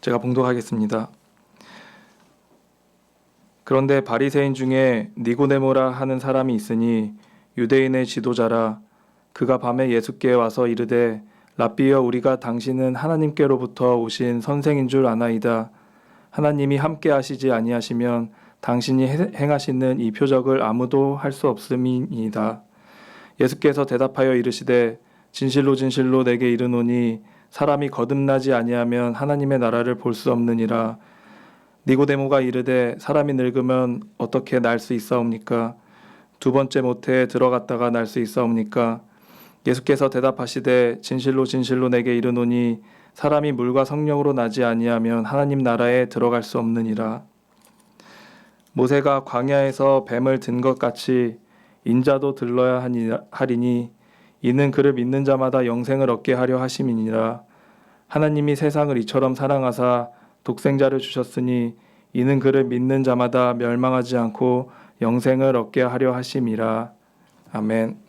제가 봉독하겠습니다. 그런데 바리새인 중에 니고데모라 하는 사람이 있으니 유대인의 지도자라. 그가 밤에 예수께 와서 이르되 랍비여, 우리가 당신은 하나님께로부터 오신 선생인 줄 아나이다. 하나님이 함께 하시지 아니하시면 당신이 행하시는 이 표적을 아무도 할 수 없음이니이다. 예수께서 대답하여 이르시되 진실로 진실로 내게 이르노니 사람이 거듭나지 아니하면 하나님의 나라를 볼 수 없느니라. 니고데모가 이르되 사람이 늙으면 어떻게 날 수 있사옵니까? 두 번째 모태에 들어갔다가 날 수 있사옵니까? 예수께서 대답하시되 진실로 진실로 내게 이르노니 사람이 물과 성령으로 나지 아니하면 하나님 나라에 들어갈 수 없느니라. 모세가 광야에서 뱀을 든 것 같이 인자도 들러야 하리니 이는 그를 믿는 자마다 영생을 얻게 하려 하심이니라. 하나님이 세상을 이처럼 사랑하사 독생자를 주셨으니 이는 그를 믿는 자마다 멸망하지 않고 영생을 얻게 하려 하심이라. 아멘.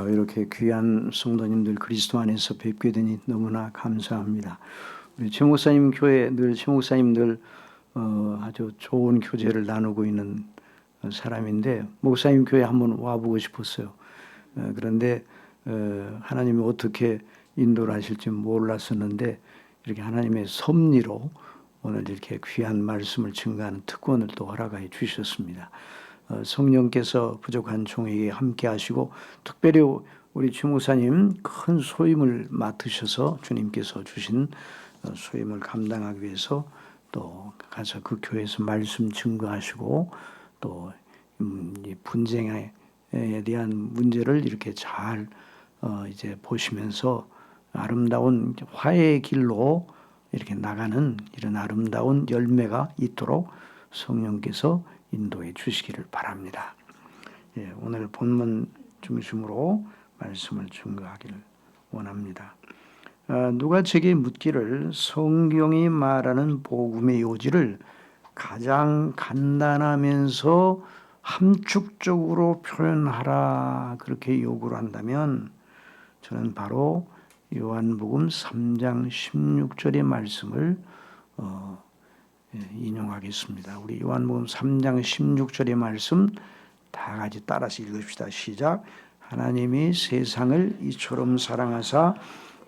이렇게 귀한 성도님들 그리스도 안에서 뵙게 되니 너무나 감사합니다. 우리 최 목사님 교회 늘 최 목사님들 아주 좋은 교제를 나누고 있는 사람인데 목사님 교회 한번 와보고 싶었어요. 그런데 하나님이 어떻게 인도를 하실지 몰랐었는데 이렇게 하나님의 섭리로 오늘 이렇게 귀한 말씀을 증거하는 특권을 또 허락해 주셨습니다. 성령께서 부족한 종에게 함께 하시고 특별히 우리 최 목사님 큰 소임을 맡으셔서 주님께서 주신 소임을 감당하기 위해서 또 가서 그 교회에서 말씀 증거하시고 또 이 분쟁에 대한 문제를 이렇게 잘 이제 보시면서 아름다운 화해의 길로 이렇게 나가는 이런 아름다운 열매가 있도록 성령께서 인도해 주시기를 바랍니다. 오늘 본문 중심으로 말씀을 증거하기를 원합니다. 누가 제게 묻기를 성경이 말하는 복음의 요지를 가장 간단하면서 함축적으로 표현하라 그렇게 요구를 한다면 저는 바로 요한복음 3장 16절의 말씀을 인용하겠습니다. 우리 요한복음 3장 16절의 말씀 다 같이 따라서 읽읍시다. 시작. 하나님이 세상을 이처럼 사랑하사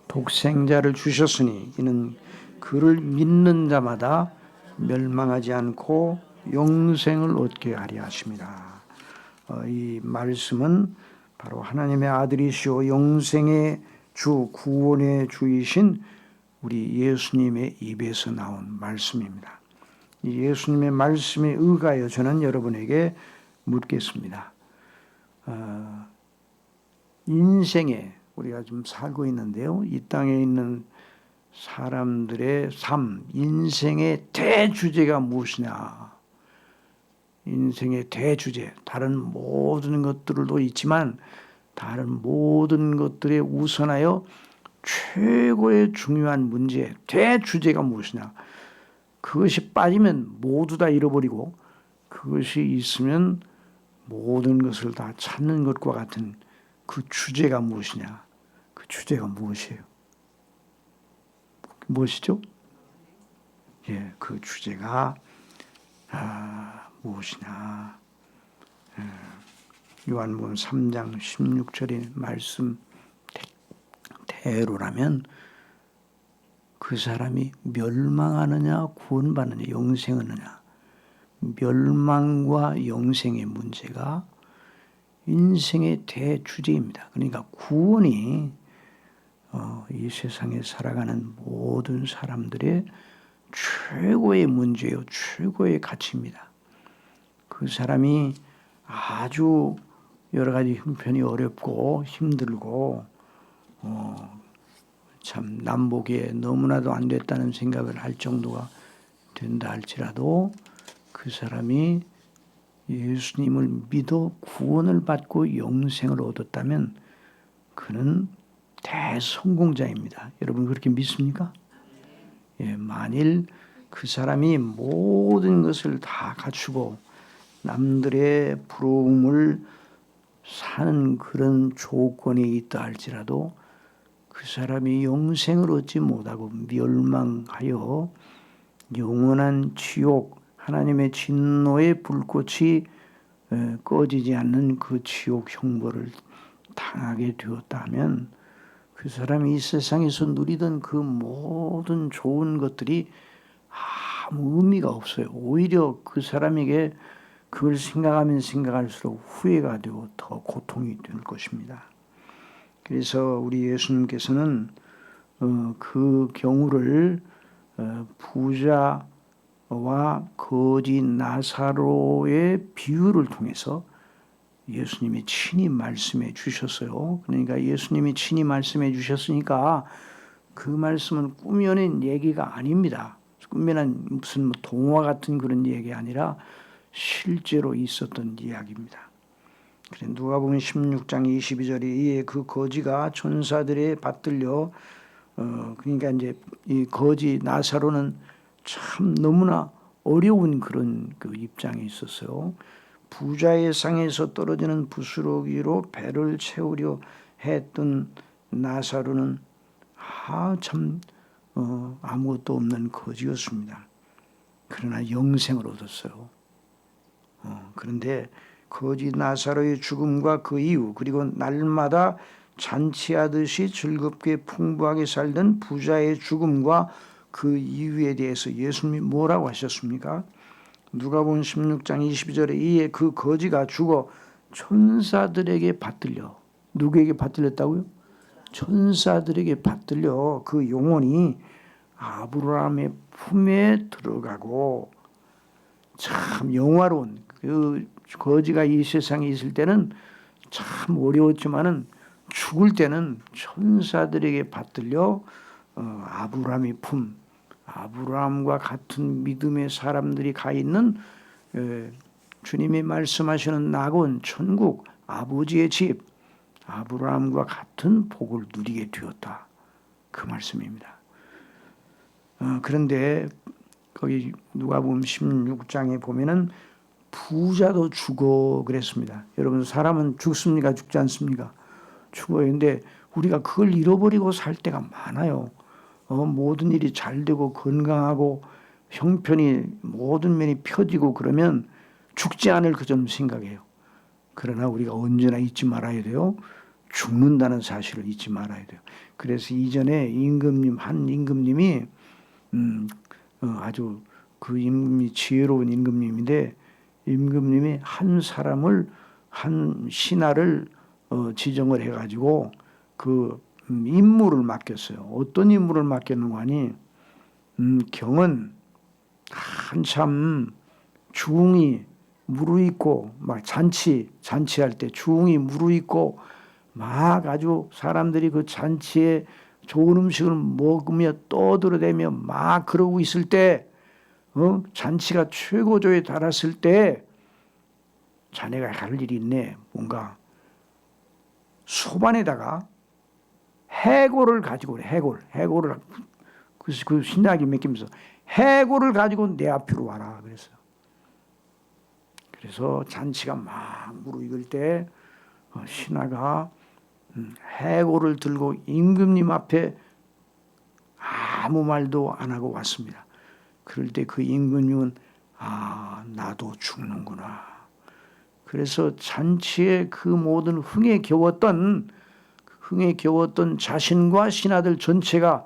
독생자를 주셨으니 이는 그를 믿는 자마다 멸망하지 않고 영생을 얻게 하려 하십니다. 이 말씀은 바로 하나님의 아들이시오 영생의 주 구원의 주이신 우리 예수님의 입에서 나온 말씀입니다. 이 예수님의 말씀에 의하여 저는 여러분에게 묻겠습니다. 인생에 우리가 좀 살고 있는데요. 이 땅에 있는 사람들의 삶, 인생의 대주제가 무엇이냐? 인생의 대주제, 다른 모든 것들도 있지만 다른 모든 것들에 우선하여 최고의 중요한 문제, 대주제가 무엇이냐? 그것이 빠지면 모두 다 잃어버리고 그것이 있으면 모든 것을 다 찾는 것과 같은 그 주제가 무엇이냐? 그 주제가 무엇이에요? 무엇이죠? 그 주제가 무엇이냐? 요한복음 3장 16절의 말씀 대로라면 그 사람이 멸망하느냐 구원받느냐 영생하느냐 멸망과 영생의 문제가 인생의 대주제입니다. 그러니까 구원이 이 세상에 살아가는 모든 사람들의 최고의 문제요, 최고의 가치입니다. 그 사람이 아주 여러 가지 형편이 어렵고 힘들고 참 남보기에 너무나도 안 됐다는 생각을 할 정도가 된다 할지라도 그 사람이 예수님을 믿어 구원을 받고 영생을 얻었다면 그는 대성공자입니다. 여러분 그렇게 믿습니까? 만일 그 사람이 모든 것을 다 갖추고 남들의 부러움을 사는 그런 조건이 있다 할지라도 그 사람이 영생을 얻지 못하고 멸망하여 영원한 지옥, 하나님의 진노의 불꽃이 꺼지지 않는 그 지옥 형벌을 당하게 되었다면 그 사람이 이 세상에서 누리던 그 모든 좋은 것들이 아무 의미가 없어요. 오히려 그 사람에게 그걸 생각하면 생각할수록 후회가 되고 더 고통이 될 것입니다. 그래서 우리 예수님께서는 그 경우를 부자와 거지 나사로의 비유를 통해서 예수님이 친히 말씀해 주셨어요. 그러니까 예수님이 친히 말씀해 주셨으니까 그 말씀은 꾸며낸 얘기가 아닙니다. 꾸며낸 무슨 동화 같은 그런 얘기 아니라 실제로 있었던 이야기입니다. 그래 누가복음 16장 22절에 이에 그 거지가 천사들에 받들려 그러니까 이제 이 거지 나사로는 참 너무나 어려운 그런 그 입장에 있었어요. 부자의 상에서 떨어지는 부스러기로 배를 채우려 했던 나사로는 참 아무것도 없는 거지였습니다. 그러나 영생을 얻었어요. 그런데 거지 나사로의 죽음과 그 이후, 그리고 날마다 잔치하듯이 즐겁게 풍부하게 살던 부자의 죽음과 그 이유에 대해서 예수님이 뭐라고 하셨습니까? 누가복음 16장 22절에 이에 그 거지가 죽어 천사들에게 받들려. 누구에게 받들렸다고요? 천사들에게 받들려 그 영혼이 아브라함의 품에 들어가고, 참 영화로운, 그 거지가 이 세상에 있을 때는 참 어려웠지만은 죽을 때는 천사들에게 받들려 아브라함의 품, 아브라함과 같은 믿음의 사람들이 가 있는 주님이 말씀하시는 낙원, 천국, 아버지의 집, 아브라함과 같은 복을 누리게 되었다. 그 말씀입니다. 그런데 거기 누가복음 16장에 보면은 부자도 죽어 그랬습니다. 여러분, 사람은 죽습니까? 죽지 않습니까? 죽어요. 근데 우리가 그걸 잃어버리고 살 때가 많아요. 모든 일이 잘 되고 건강하고 형편이 모든 면이 펴지고 그러면 죽지 않을 그 점 생각해요. 그러나 우리가 언제나 잊지 말아야 돼요. 죽는다는 사실을 잊지 말아야 돼요. 그래서 이전에 한 임금님이 아주 그 임금이 지혜로운 임금님인데, 임금님이 한 사람을, 한 신하를 지정을 해가지고 그 임무를 맡겼어요. 어떤 임무를 맡겼는가 하니, 경은 한참 중이 무르익고, 막 잔치할 때 중이 무르익고, 막 아주 사람들이 그 잔치에 좋은 음식을 먹으며 떠들어대며 막 그러고 있을 때, 잔치가 최고조에 달았을 때, 자네가 할 일이 있네. 뭔가 소반에다가 해골을 가지고, 해골을 그 신하에게 맡기면서 해골을 가지고 내 앞으로 와라 그랬어요. 그래서 잔치가 막 무르익을 때 신하가 해골을 들고 임금님 앞에 아무 말도 안 하고 왔습니다. 그럴 때 그 임금님은 나도 죽는구나. 그래서 잔치의 그 모든 흥에 겨웠던 자신과 신하들 전체가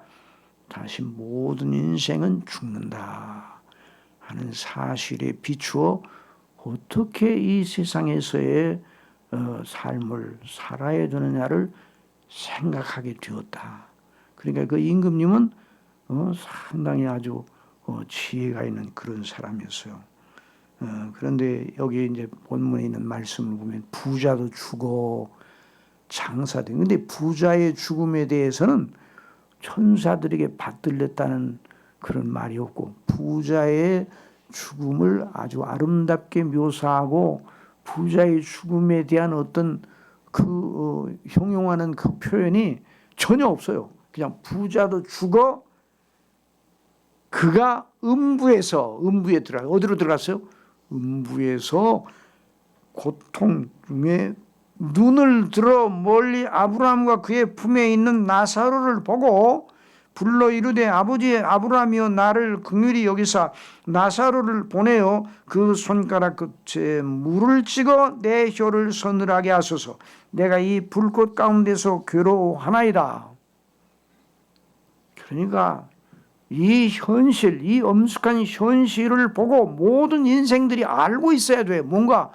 다시 모든 인생은 죽는다 하는 사실에 비추어 어떻게 이 세상에서의 삶을 살아야 되느냐를 생각하게 되었다. 그러니까 그 임금님은 상당히 아주 지혜가 있는 그런 사람이었어요. 그런데 여기 이제 본문에 있는 말씀을 보면 부자도 죽어 장사돼. 근데 부자의 죽음에 대해서는 천사들에게 받들렸다는 그런 말이 없고, 부자의 죽음을 아주 아름답게 묘사하고 부자의 죽음에 대한 어떤 그 형용하는 그 표현이 전혀 없어요. 그냥 부자도 죽어 그가 음부에 들어가. 어디로 들어갔어요? 음부에서 고통 중에 눈을 들어 멀리 아브라함과 그의 품에 있는 나사로를 보고 불러 이르되 아버지 아브라함이여 나를 긍휼히 여기사 나사로를 보내어 그 손가락 끝에 물을 찍어 내 혀를 서늘하게 하소서. 내가 이 불꽃 가운데서 괴로워하나이다. 그러니까 이 현실, 이 엄숙한 현실을 보고 모든 인생들이 알고 있어야 돼. 뭔가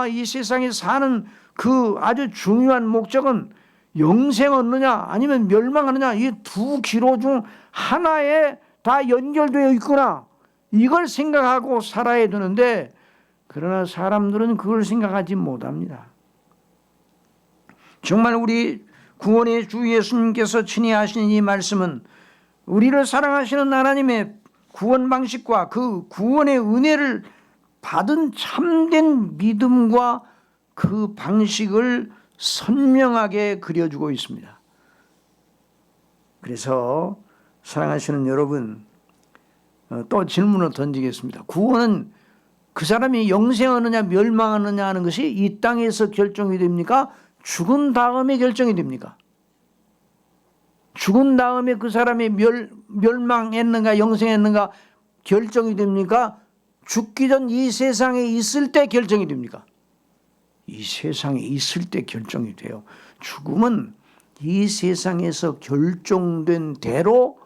이 세상에 사는 그 아주 중요한 목적은 영생 얻느냐 아니면 멸망하느냐, 이 두 기로 중 하나에 다 연결되어 있구나, 이걸 생각하고 살아야 되는데, 그러나 사람들은 그걸 생각하지 못합니다. 정말 우리 구원의 주 예수님께서 친히 하시는 이 말씀은 우리를 사랑하시는 하나님의 구원 방식과 그 구원의 은혜를 받은 참된 믿음과 그 방식을 선명하게 그려주고 있습니다. 그래서 사랑하시는 여러분, 또 질문을 던지겠습니다. 구원은 그 사람이 영생하느냐 멸망하느냐 하는 것이 이 땅에서 결정이 됩니까? 죽은 다음에 결정이 됩니까? 죽은 다음에 그 사람이 멸망했는가 영생했는가 결정이 됩니까? 죽기 전 이 세상에 있을 때 결정이 됩니까? 이 세상에 있을 때 결정이 돼요. 죽음은 이 세상에서 결정된 대로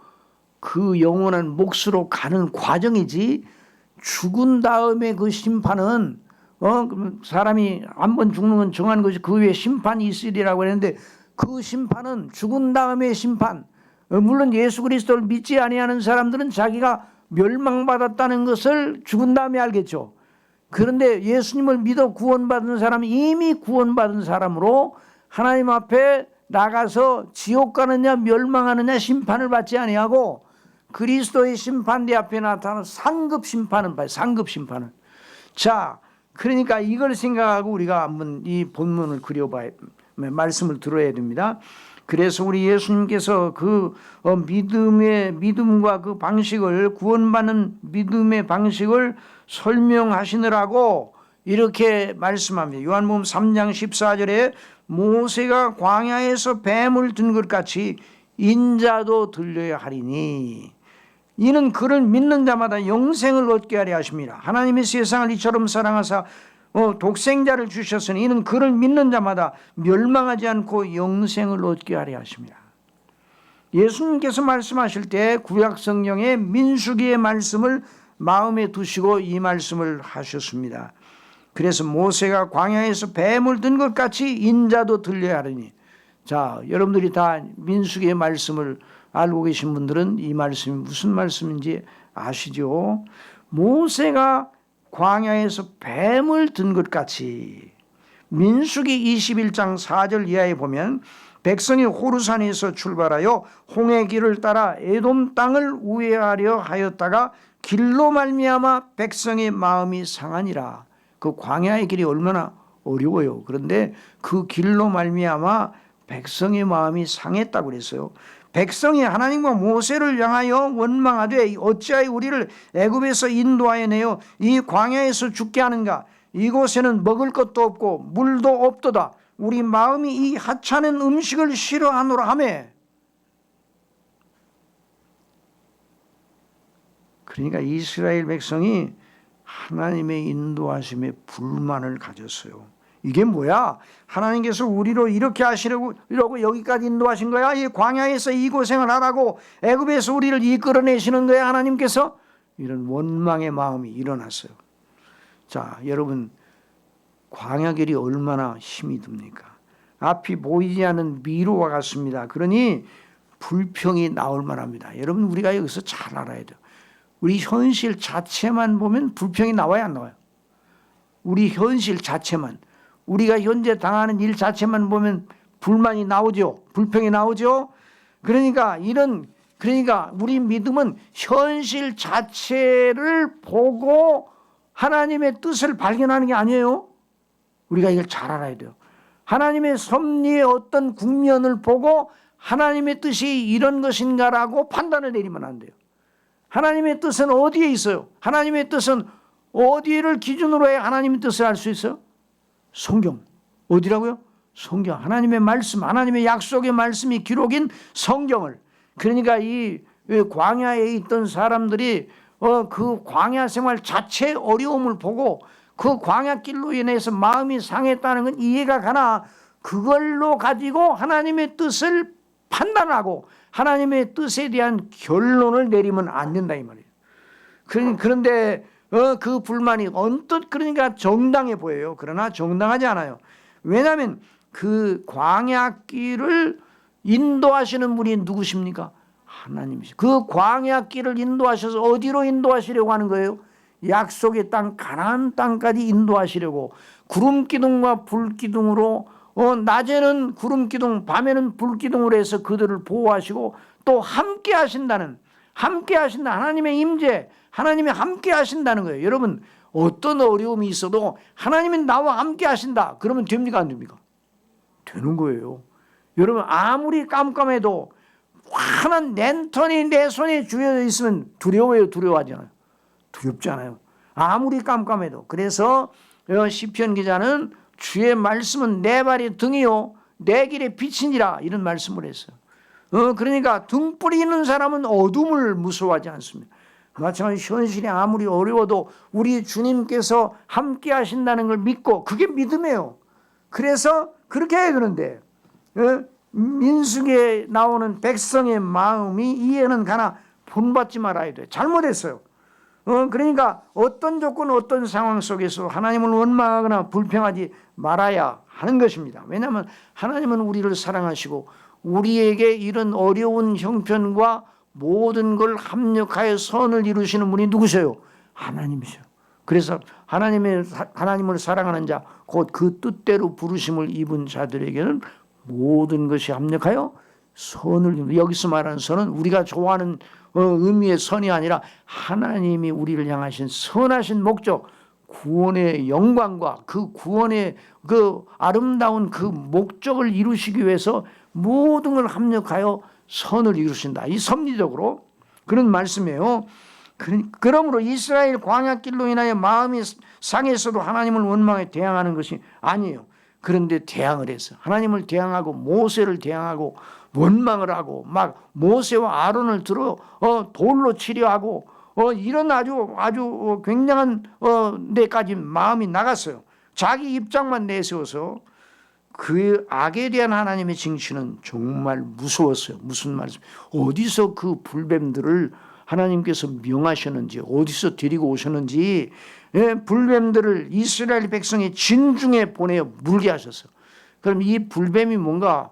그 영원한 몫으로 가는 과정이지, 죽은 다음에 그 심판은 사람이 한 번 죽는 건 정한 것이 그 위에 심판이 있으리라고 했는데, 그 심판은 죽은 다음에 심판. 물론 예수 그리스도를 믿지 아니하는 사람들은 자기가 멸망받았다는 것을 죽은 다음에 알겠죠. 그런데 예수님을 믿어 구원받은 사람이 이미 구원받은 사람으로 하나님 앞에 나가서 지옥 가느냐 멸망하느냐 심판을 받지 아니하고 그리스도의 심판대 앞에 나타나는 상급 심판은 봐요. 상급 심판은. 자, 그러니까 이걸 생각하고 우리가 한번 이 본문을 그려봐야, 말씀을 들어야 됩니다. 그래서 우리 예수님께서 그 믿음과 그 방식을, 구원받는 믿음의 방식을 설명하시느라고 이렇게 말씀합니다. 요한복음 3장 14절에 모세가 광야에서 뱀을 든 것 같이 인자도 들려야 하리니 이는 그를 믿는 자마다 영생을 얻게 하려 하십니다. 하나님이 세상을 이처럼 사랑하사 독생자를 주셨으니 이는 그를 믿는 자마다 멸망하지 않고 영생을 얻게 하려 하십니다. 예수님께서 말씀하실 때 구약 성경의 민수기의 말씀을 마음에 두시고 이 말씀을 하셨습니다. 그래서 모세가 광야에서 뱀을 든 것 같이 인자도 들려야 하리니. 자, 여러분들이 다 민수기의 말씀을 알고 계신 분들은 이 말씀이 무슨 말씀인지 아시죠? 모세가 광야에서 뱀을 든 것 같이, 민수기 21장 4절 이하에 보면 백성이 호르산에서 출발하여 홍해 길을 따라 에돔 땅을 우회하려 하였다가 길로 말미암아 백성의 마음이 상하니라. 그 광야의 길이 얼마나 어려워요. 그런데 그 길로 말미암아 백성의 마음이 상했다고 그랬어요. 백성이 하나님과 모세를 향하여 원망하되 어찌하여 우리를 애굽에서 인도하여 내어 이 광야에서 죽게 하는가? 이곳에는 먹을 것도 없고 물도 없도다. 우리 마음이 이 하찮은 음식을 싫어하노라 하며. 그러니까 이스라엘 백성이 하나님의 인도하심에 불만을 가졌어요. 이게 뭐야? 하나님께서 우리로 이렇게 하시려고 이러고 여기까지 인도하신 거야? 이 광야에서 이 고생을 하라고 애굽에서 우리를 이끌어내시는 거야? 하나님께서? 이런 원망의 마음이 일어났어요. 자, 여러분, 광야길이 얼마나 힘이 듭니까? 앞이 보이지 않는 미로와 같습니다. 그러니 불평이 나올 만합니다. 여러분, 우리가 여기서 잘 알아야 돼요. 우리 현실 자체만 보면 불평이 나와야 안 나와요? 우리 현실 자체만, 우리가 현재 당하는 일 자체만 보면 불만이 나오죠. 불평이 나오죠. 그러니까 우리 믿음은 현실 자체를 보고 하나님의 뜻을 발견하는 게 아니에요. 우리가 이걸 잘 알아야 돼요. 하나님의 섭리의 어떤 국면을 보고 하나님의 뜻이 이런 것인가라고 판단을 내리면 안 돼요. 하나님의 뜻은 어디에 있어요? 하나님의 뜻은 어디를 기준으로 해야 하나님의 뜻을 알 수 있어요? 성경. 어디라고요? 성경. 하나님의 말씀, 하나님의 약속의 말씀이 기록인 성경을. 그러니까 이 광야에 있던 사람들이 그 광야 생활 자체의 어려움을 보고 그 광야길로 인해서 마음이 상했다는 건 이해가 가나 그걸로 가지고 하나님의 뜻을 판단하고 하나님의 뜻에 대한 결론을 내리면 안 된다 이 말이에요. 그런데 그 불만이 언뜻 그러니까 정당해 보여요. 그러나 정당하지 않아요. 왜냐하면 그 광야길을 인도하시는 분이 누구십니까? 하나님이시죠. 그 광야길을 인도하셔서 어디로 인도하시려고 하는 거예요? 약속의 땅 가나안 땅까지 인도하시려고 구름기둥과 불기둥으로 낮에는 구름기둥 밤에는 불기둥으로 해서 그들을 보호하시고 또 함께 하신다는 하나님의 임재 하나님이 함께 하신다는 거예요. 여러분 어떤 어려움이 있어도 하나님이 나와 함께 하신다 그러면 됩니까 안 됩니까? 되는 거예요. 여러분 아무리 깜깜해도 환한 랜턴이 내 손에 쥐어져 있으면 두려워요? 두려워하지 않아요? 두렵지 않아요. 아무리 깜깜해도. 그래서 시편 기자는 주의 말씀은 내 발의 등이요 내 길의 빛이니라 이런 말씀을 했어요. 그러니까 등불이 있는 사람은 어둠을 무서워하지 않습니다. 마찬가지 현실이 아무리 어려워도 우리 주님께서 함께 하신다는 걸 믿고, 그게 믿음이에요. 그래서 그렇게 해야 되는데, 민수기에 나오는 백성의 마음이 이해는 가나 본받지 말아야 돼. 잘못했어요. 그러니까 어떤 조건, 어떤 상황 속에서 하나님을 원망하거나 불평하지 말아야 하는 것입니다. 왜냐하면 하나님은 우리를 사랑하시고 우리에게 이런 어려운 형편과 모든 걸 합력하여 선을 이루시는 분이 누구세요? 하나님이세요. 그래서 하나님을 사랑하는 자, 곧 그 뜻대로 부르심을 입은 자들에게는 모든 것이 합력하여 선을 이루는, 여기서 말하는 선은 우리가 좋아하는 의미의 선이 아니라 하나님이 우리를 향하신 선하신 목적, 구원의 영광과 그 구원의 그 아름다운 그 목적을 이루시기 위해서 모든 걸 합력하여 선을 이루신다. 이 섭리적으로 그런 말씀이에요. 그러므로 이스라엘 광야길로 인하여 마음이 상해서도 하나님을 원망에 대항하는 것이 아니에요. 그런데 대항을 했어. 하나님을 대항하고 모세를 대항하고 원망을 하고 막 모세와 아론을 들어 돌로 치려 하고 이런 아주 굉장한 데까지 마음이 나갔어요. 자기 입장만 내세워서 그 악에 대한 하나님의 징치는 정말 무서웠어요. 무슨 말씀? 어디서 그 불뱀들을 하나님께서 명하셨는지, 어디서 데리고 오셨는지, 불뱀들을 이스라엘 백성의 진중에 보내어 물게 하셨어요. 그럼 이 불뱀이 뭔가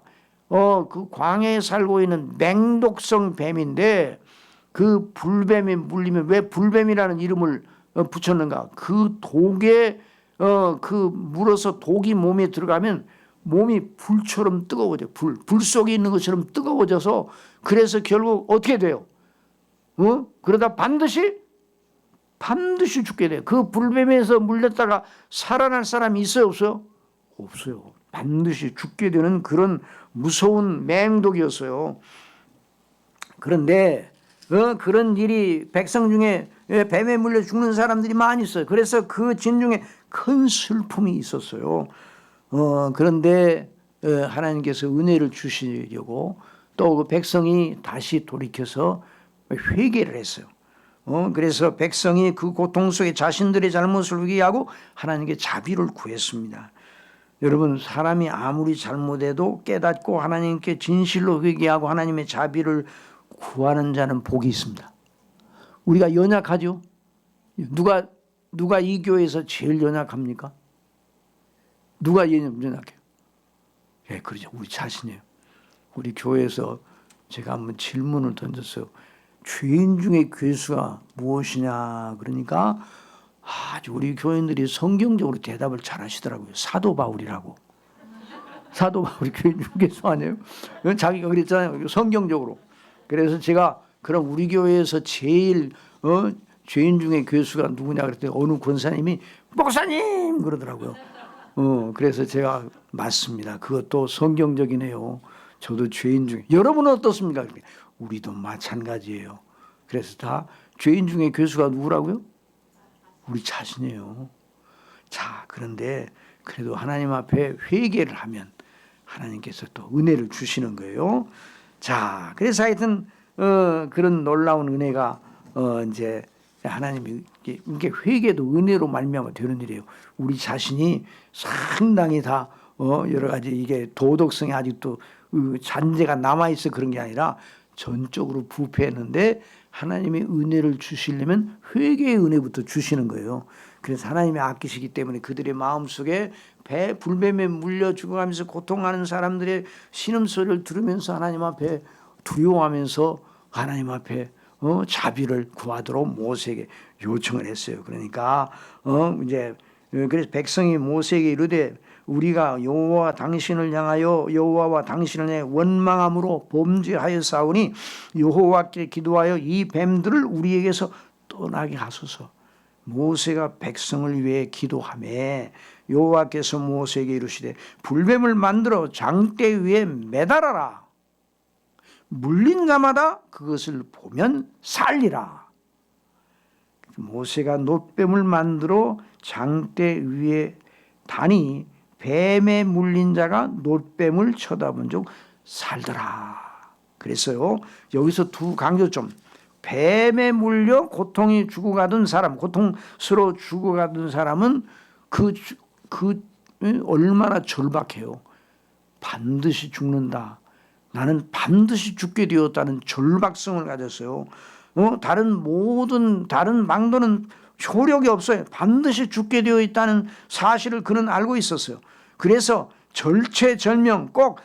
그 광야에 살고 있는 맹독성 뱀인데, 그 불뱀이 물리면 왜 불뱀이라는 이름을 붙였는가? 그 독에 그 물어서 독이 몸에 들어가면 몸이 불처럼 뜨거워져. 불 속에 있는 것처럼 뜨거워져서, 그래서 결국 어떻게 돼요? 그러다 반드시 죽게 돼요. 그 불뱀에서 물렸다가 살아날 사람이 있어요, 없어요? 없어요. 반드시 죽게 되는 그런 무서운 맹독이었어요. 그런데 그런 일이 백성 중에 뱀에 물려 죽는 사람들이 많이 있어요. 그래서 그 진중에 큰 슬픔이 있었어요. 그런데 하나님께서 은혜를 주시려고 또 그 백성이 다시 돌이켜서 회개를 했어요. 그래서 백성이 그 고통 속에 자신들의 잘못을 회개하고 하나님께 자비를 구했습니다. 여러분, 사람이 아무리 잘못해도 깨닫고 하나님께 진실로 회개하고 하나님의 자비를 구하는 자는 복이 있습니다. 우리가 연약하죠? 누가 이 교회에서 제일 연약합니까? 누가 연약해요? 예, 그러죠. 우리 자신이에요. 우리 교회에서 제가 한번 질문을 던졌어요. 죄인 중에 괴수가 무엇이냐? 그러니까 아주 우리 교인들이 성경적으로 대답을 잘 하시더라고요. 사도 바울이라고. 사도 바울이 죄인 중 괴수 아니에요? 자기가 그랬잖아요. 성경적으로. 그래서 제가 그럼 우리 교회에서 제일 죄인 중에 괴수가 누구냐 그랬더니 어느 권사님이 목사님 그러더라고요. 그래서 제가 맞습니다. 그것도 성경적이네요. 저도 죄인 중에. 여러분은 어떻습니까? 우리도 마찬가지예요. 그래서 다 죄인 중에 괴수가 누구라고요? 우리 자신이에요. 자, 그런데 그래도 하나님 앞에 회개를 하면 하나님께서 또 은혜를 주시는 거예요. 자, 그래서 하여튼 그런 놀라운 은혜가 이제 하나님이 이게 회개도 은혜로 말미암아 되는 일이에요. 우리 자신이 상당히 다 여러 가지 이게 도덕성이 아직도 잔재가 남아 있어 그런 게 아니라 전적으로 부패했는데 하나님이 은혜를 주시려면 회개의 은혜부터 주시는 거예요. 그래서 하나님이 아끼시기 때문에 그들의 마음속에 불뱀에 물려 죽어가면서 고통하는 사람들의 신음소리를 들으면서 하나님 앞에 두려워하면서 하나님 앞에 자비를 구하도록 모세에게 요청을 했어요. 그러니까 이제 그래서 백성이 모세에게 이르되 우리가 여호와와 당신을 향하여 원망함으로 범죄하였사오니 여호와께 기도하여 이 뱀들을 우리에게서 떠나게 하소서. 모세가 백성을 위해 기도하매 여호와께서 모세에게 이르시되 불뱀을 만들어 장대 위에 매달아라. 물린 자마다 그것을 보면 살리라. 모세가 놋뱀을 만들어 장대 위에 다니 뱀에 물린 자가 놋뱀을 쳐다본 적 살더라. 그랬어요. 여기서 두 강조점. 뱀에 물려 고통이 죽어가던 사람, 고통스러워 죽어가던 사람은 얼마나 절박해요. 반드시 죽는다. 나는 반드시 죽게 되었다는 절박성을 가졌어요. 다른 방도는 효력이 없어요. 반드시 죽게 되어 있다는 사실을 그는 알고 있었어요. 그래서 절체절명, 꼭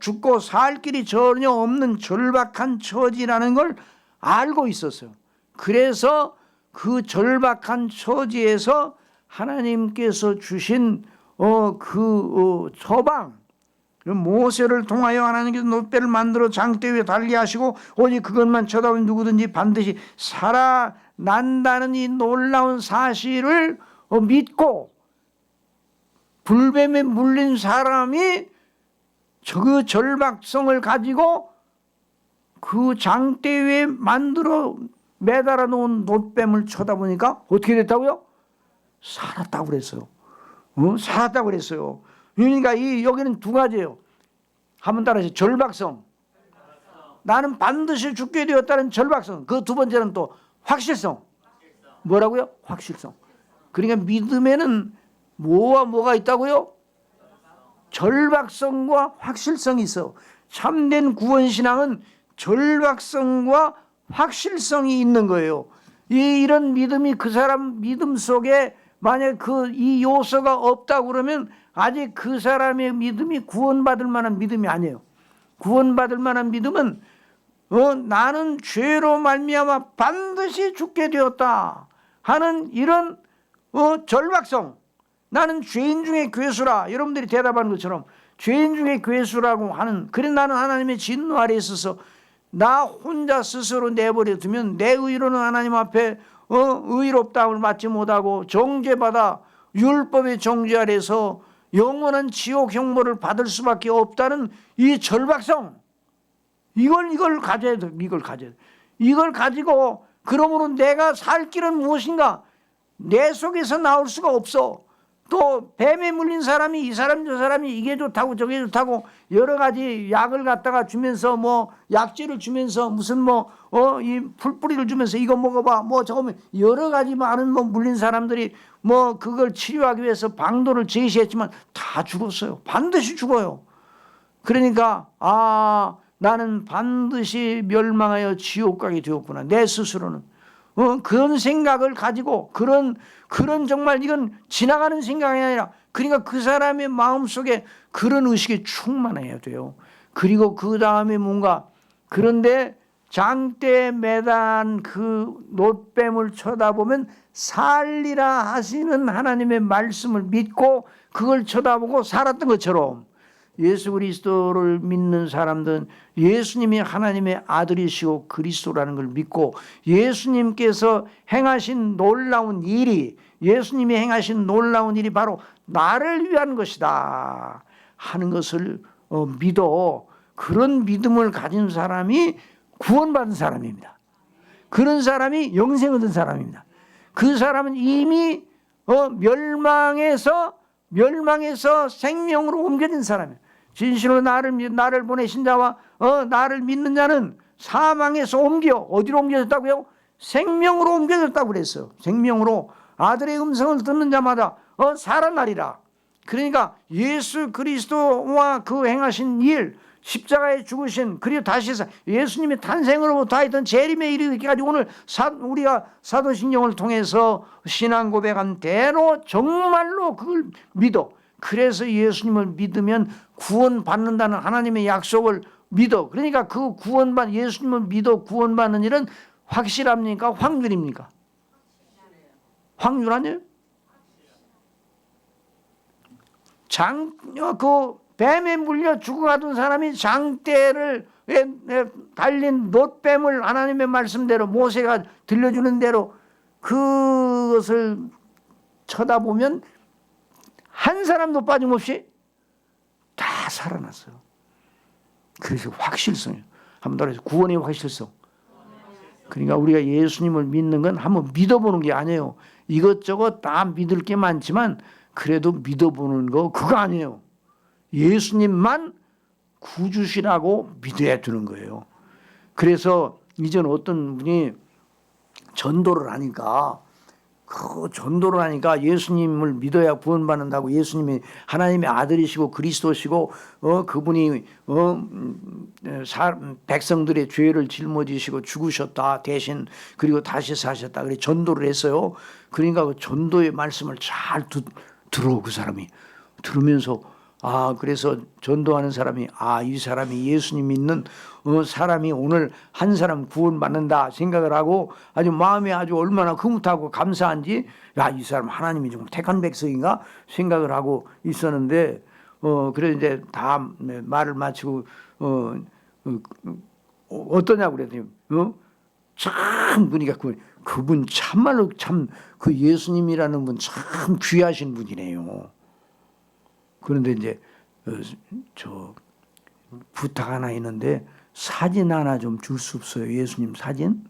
죽고 살 길이 전혀 없는 절박한 처지라는 걸 알고 있었어요. 그래서 그 절박한 처지에서 하나님께서 주신 처방, 모세를 통하여 하나님께서 놋배를 만들어 장대 위에 달게 하시고 오직 그것만 쳐다보면 누구든지 반드시 살아난다는 이 놀라운 사실을 믿고 불뱀에 물린 사람이 그 절박성을 가지고 그 장대 위에 만들어 매달아 놓은 놋뱀을 쳐다보니까 어떻게 됐다고요? 살았다고 그랬어요. 살았다고 그랬어요. 그러니까 여기는 두 가지예요. 한번 따라하세요. 절박성. 나는 반드시 죽게 되었다는 절박성. 그 두 번째는 또 확실성. 뭐라고요? 확실성. 그러니까 믿음에는 뭐와 뭐가 있다고요? 절박성과 확실성이 있어. 참된 구원신앙은 절박성과 확실성이 있는 거예요. 이런 믿음이 그 사람 믿음 속에 만약 이 요소가 없다 그러면 아직 그 사람의 믿음이 구원받을 만한 믿음이 아니에요. 구원받을 만한 믿음은 나는 죄로 말미암아 반드시 죽게 되었다 하는 이런 절박성. 나는 죄인 중에 괴수라. 여러분들이 대답하는 것처럼 죄인 중에 괴수라고 하는, 그래 나는 하나님의 진노 아래에 있어서 나 혼자 스스로 내버려 두면 내 의로는 하나님 앞에 의롭다함을 받지 못하고 정죄받아 율법의 정죄 아래서 영원한 지옥 형벌을 받을 수밖에 없다는 이 절박성, 이걸 가져야 돼. 이걸 가지고 그러므로 내가 살 길은 무엇인가? 내 속에서 나올 수가 없어. 또 뱀에 물린 사람이 이 사람 저 사람이 이게 좋다고 저게 좋다고 여러 가지 약을 갖다가 주면서 약재를 주면서 무슨 이 풀뿌리를 주면서 이거 먹어봐 저거 여러 가지 많은 물린 사람들이 그걸 치료하기 위해서 방도를 제시했지만 다 죽었어요. 반드시 죽어요. 그러니까 나는 반드시 멸망하여 지옥 가게 되었구나. 내 스스로는 그런 생각을 가지고 그런 정말 이건 지나가는 생각이 아니라 그러니까 그 사람의 마음속에 그런 의식이 충만해야 돼요. 그리고 그 다음에 뭔가 그런데 장대에 매단 그 놋뱀을 쳐다보면 살리라 하시는 하나님의 말씀을 믿고 그걸 쳐다보고 살았던 것처럼 예수 그리스도를 믿는 사람들은 예수님이 하나님의 아들이시고 그리스도라는 걸 믿고 예수님께서 행하신 놀라운 일이 바로 나를 위한 것이다 하는 것을 믿어 그런 믿음을 가진 사람이 구원받은 사람입니다. 그런 사람이 영생 얻은 사람입니다. 그 사람은 이미 멸망에서 생명으로 옮겨진 사람이에요. 진실로 나를 보내신 자와 나를 믿는 자는 사망에서 어디로 옮겨졌다고요? 생명으로 옮겨졌다고 그랬어요. 생명으로 아들의 음성을 듣는 자마다 살아나리라. 그러니까 예수 그리스도와 그 행하신 일, 십자가에 죽으신 그리고 다시 예수님의 탄생으로부터 하여튼 재림에 이르기까지 오늘 우리가 사도신경을 통해서 신앙 고백한 대로 정말로 그걸 믿어. 그래서 예수님을 믿으면 구원받는다는 하나님의 약속을 믿어. 그러니까 그 예수님을 믿어 구원받는 일은 확실합니까? 확률입니까? 확률 아니에요? 뱀에 물려 죽어가던 사람이 장대를 달린 놋뱀을 하나님의 말씀대로 모세가 들려주는 대로 그것을 쳐다보면 한 사람도 빠짐없이 다 살아났어요. 그래서 확실성이에요. 한번 따라해서 구원의 확실성. 그러니까 우리가 예수님을 믿는 건 한번 믿어보는 게 아니에요. 이것저것 다 믿을 게 많지만 그래도 믿어보는 거 그거 아니에요. 예수님만 구주시라고 믿어야 되는 거예요. 그래서 이전 어떤 분이 전도를 하니까 예수님을 믿어야 구원받는다고, 예수님이 하나님의 아들이시고 그리스도시고 그분이 백성들의 죄를 짊어지시고 죽으셨다 대신, 그리고 다시 사셨다, 그래 전도를 했어요. 그러니까 그 전도의 말씀을 잘 들어. 그 사람이 들으면서 그래서 전도하는 사람이 이 사람이 예수님 믿는 사람이 오늘 한 사람 구원받는다 생각을 하고 아주 마음이 아주 얼마나 흐뭇하고 감사한지, 이 사람 하나님이 좀 택한 백성인가 생각을 하고 있었는데, 그래 이제 다 말을 마치고 어떠냐고 그랬더니 참 보니까 그분 참말로 참 그 예수님이라는 분 참 귀하신 분이네요. 그런데 이제 저 부탁 하나 있는데 사진 하나 좀 줄 수 없어요? 예수님 사진?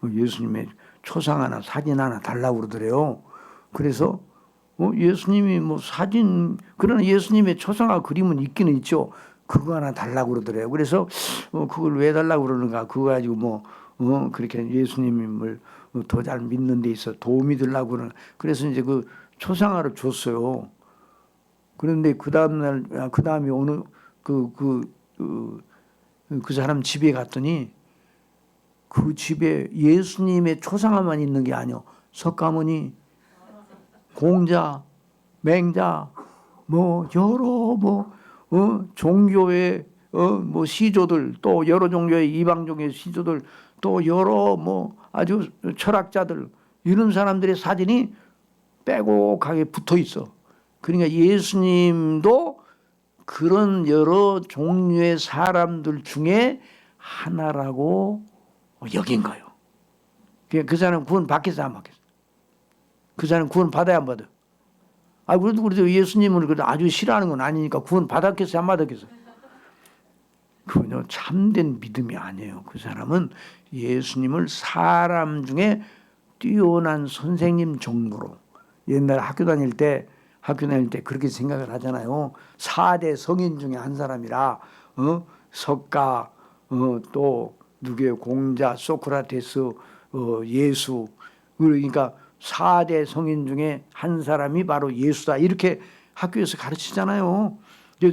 예수님의 초상 하나, 사진 하나 달라고 그러더래요. 그래서 예수님이 뭐 사진, 그러나 예수님의 초상화 그림은 있기는 있죠. 그거 하나 달라고 그러더래요. 그래서 그걸 왜 달라고 그러는가, 그거 가지고 그렇게 예수님을 더 잘 믿는 데 있어 도움이 되려고 그러는. 그래서 이제 그 초상화를 줬어요. 그런데 그 다음에 어느 그 사람 집에 갔더니 그 집에 예수님의 초상화만 있는 게 아니요, 석가모니, 공자, 맹자, 여러 종교의 시조들, 또 여러 종교의 이방 종교의 시조들, 또 여러 아주 철학자들, 이런 사람들의 사진이 빼곡하게 붙어 있어. 그러니까 예수님도 그런 여러 종류의 사람들 중에 하나라고 여긴 거예요. 그 사람 구원 받겠어, 안 받겠어? 그 사람 구원 받아야 안 받아? 그래도 예수님을 아주 싫어하는 건 아니니까 구원 받았겠어, 안 받았겠어? 그건요, 참된 믿음이 아니에요. 그 사람은 예수님을 사람 중에 뛰어난 선생님 정도로, 옛날 학교 다닐 때 그렇게 생각을 하잖아요. 4대 성인 중에 한 사람이라, 석가, 또 누구예요? 공자, 소크라테스, 예수. 그러니까 4대 성인 중에 한 사람이 바로 예수다, 이렇게 학교에서 가르치잖아요.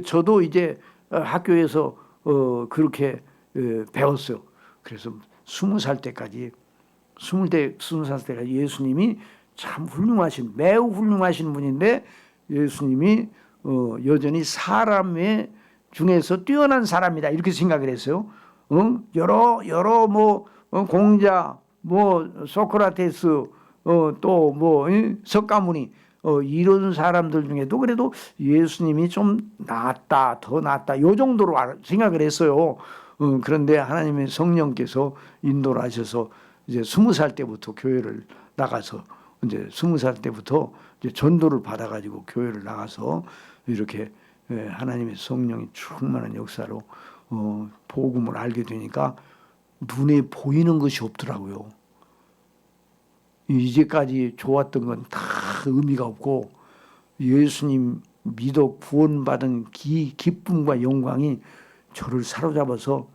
저도 이제 학교에서 그렇게 배웠어요. 그래서 20살 때까지 예수님이 참 매우 훌륭하신 분인데, 예수님이 여전히 사람의 중에서 뛰어난 사람이다, 이렇게 생각을 했어요. 여러 공자, 소크라테스, 또 석가모니, 이런 사람들 중에도 그래도 예수님이 좀 더 낫다, 요 정도로 생각을 했어요. 그런데 하나님의 성령께서 인도를 하셔서 이제 20살 때부터 교회를 나가서, 이제 20살 때부터 이제 전도를 받아가지고 교회를 나가서 이렇게 하나님의 성령이 충만한 역사로 복음을 알게 되니까 눈에 보이는 것이 없더라고요. 이제까지 좋았던 건 다 의미가 없고, 예수님 믿어 구원받은 기쁨과 영광이 저를 사로잡아서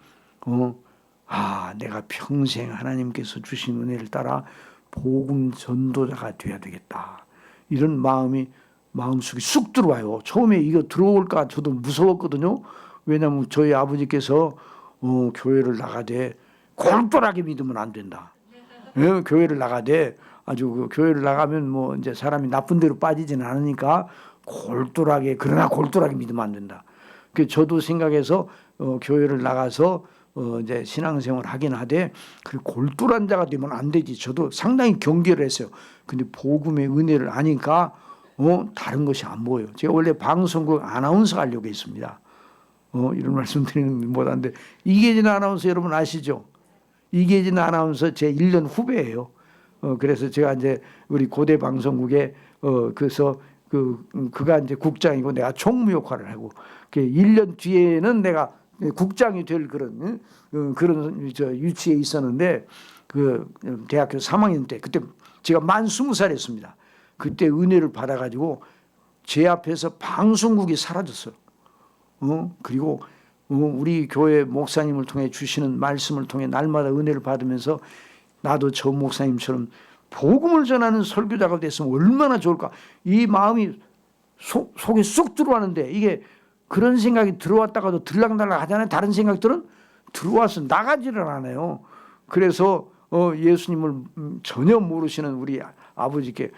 내가 평생 하나님께서 주신 은혜를 따라 복음 전도자가 돼야 되겠다, 이런 마음속에 쑥 들어와요. 처음에 이거 들어올까 저도 무서웠거든요. 왜냐하면 저희 아버지께서 교회를 나가되 골똘하게 믿으면 안 된다. 교회를 나가되 아주 교회를 나가면 이제 사람이 나쁜 데로 빠지지는 않으니까 그러나 골똘하게 믿으면 안 된다. 그 저도 생각해서 교회를 나가서 이제 신앙생활 하긴 하되 그 골똘한 자가 되면 안 되지. 저도 상당히 경계를 했어요. 근데 복음의 은혜를 아니까 다른 것이 안 보여요. 제가 원래 방송국 아나운서 하려고 했습니다. 이런 말씀 드리는 못한데, 이계진 아나운서 여러분 아시죠? 이계진 아나운서 제 1년 후배예요. 그래서 제가 이제 우리 고대 방송국에 그래서 그가 이제 국장이고 내가 총무 역할을 하고, 1년 뒤에는 내가 국장이 될 그런 위치에 있었는데, 그 대학교 3학년 때, 그때 제가 만 20살이었습니다. 그때 은혜를 받아가지고 제 앞에서 방송국이 사라졌어요. 그리고 우리 교회 목사님을 통해 주시는 말씀을 통해 날마다 은혜를 받으면서 나도 저 목사님처럼 복음을 전하는 설교자가 됐으면 얼마나 좋을까. 이 마음이 속에 쏙 들어왔는데 이게 그런 생각이 들어왔다가도 들락날락 하잖아요. 다른 생각들은 들어와서 나가지를 않아요. 그래서 예수님을 전혀 모르시는 우리 아버지께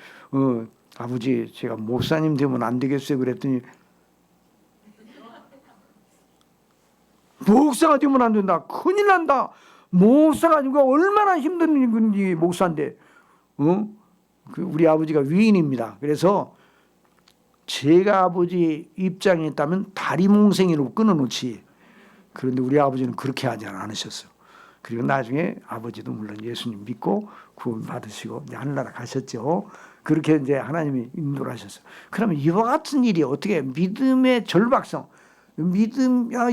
아버지 제가 목사님 되면 안 되겠어요 그랬더니 목사가 되면 안 된다. 큰일 난다. 목사가 누가 얼마나 힘든 건지 목사인데 우리 아버지가 위인입니다. 그래서 제가 아버지 입장에 있다면 다리몽생이로 끊어놓지. 그런데 우리 아버지는 그렇게 하지 않으셨어요. 그리고 나중에 아버지도 물론 예수님 믿고 구원 받으시고 하늘나라 가셨죠. 그렇게 이제 하나님이 인도를 하셨어요. 그러면 이와 같은 일이 어떻게 믿음의 절박성,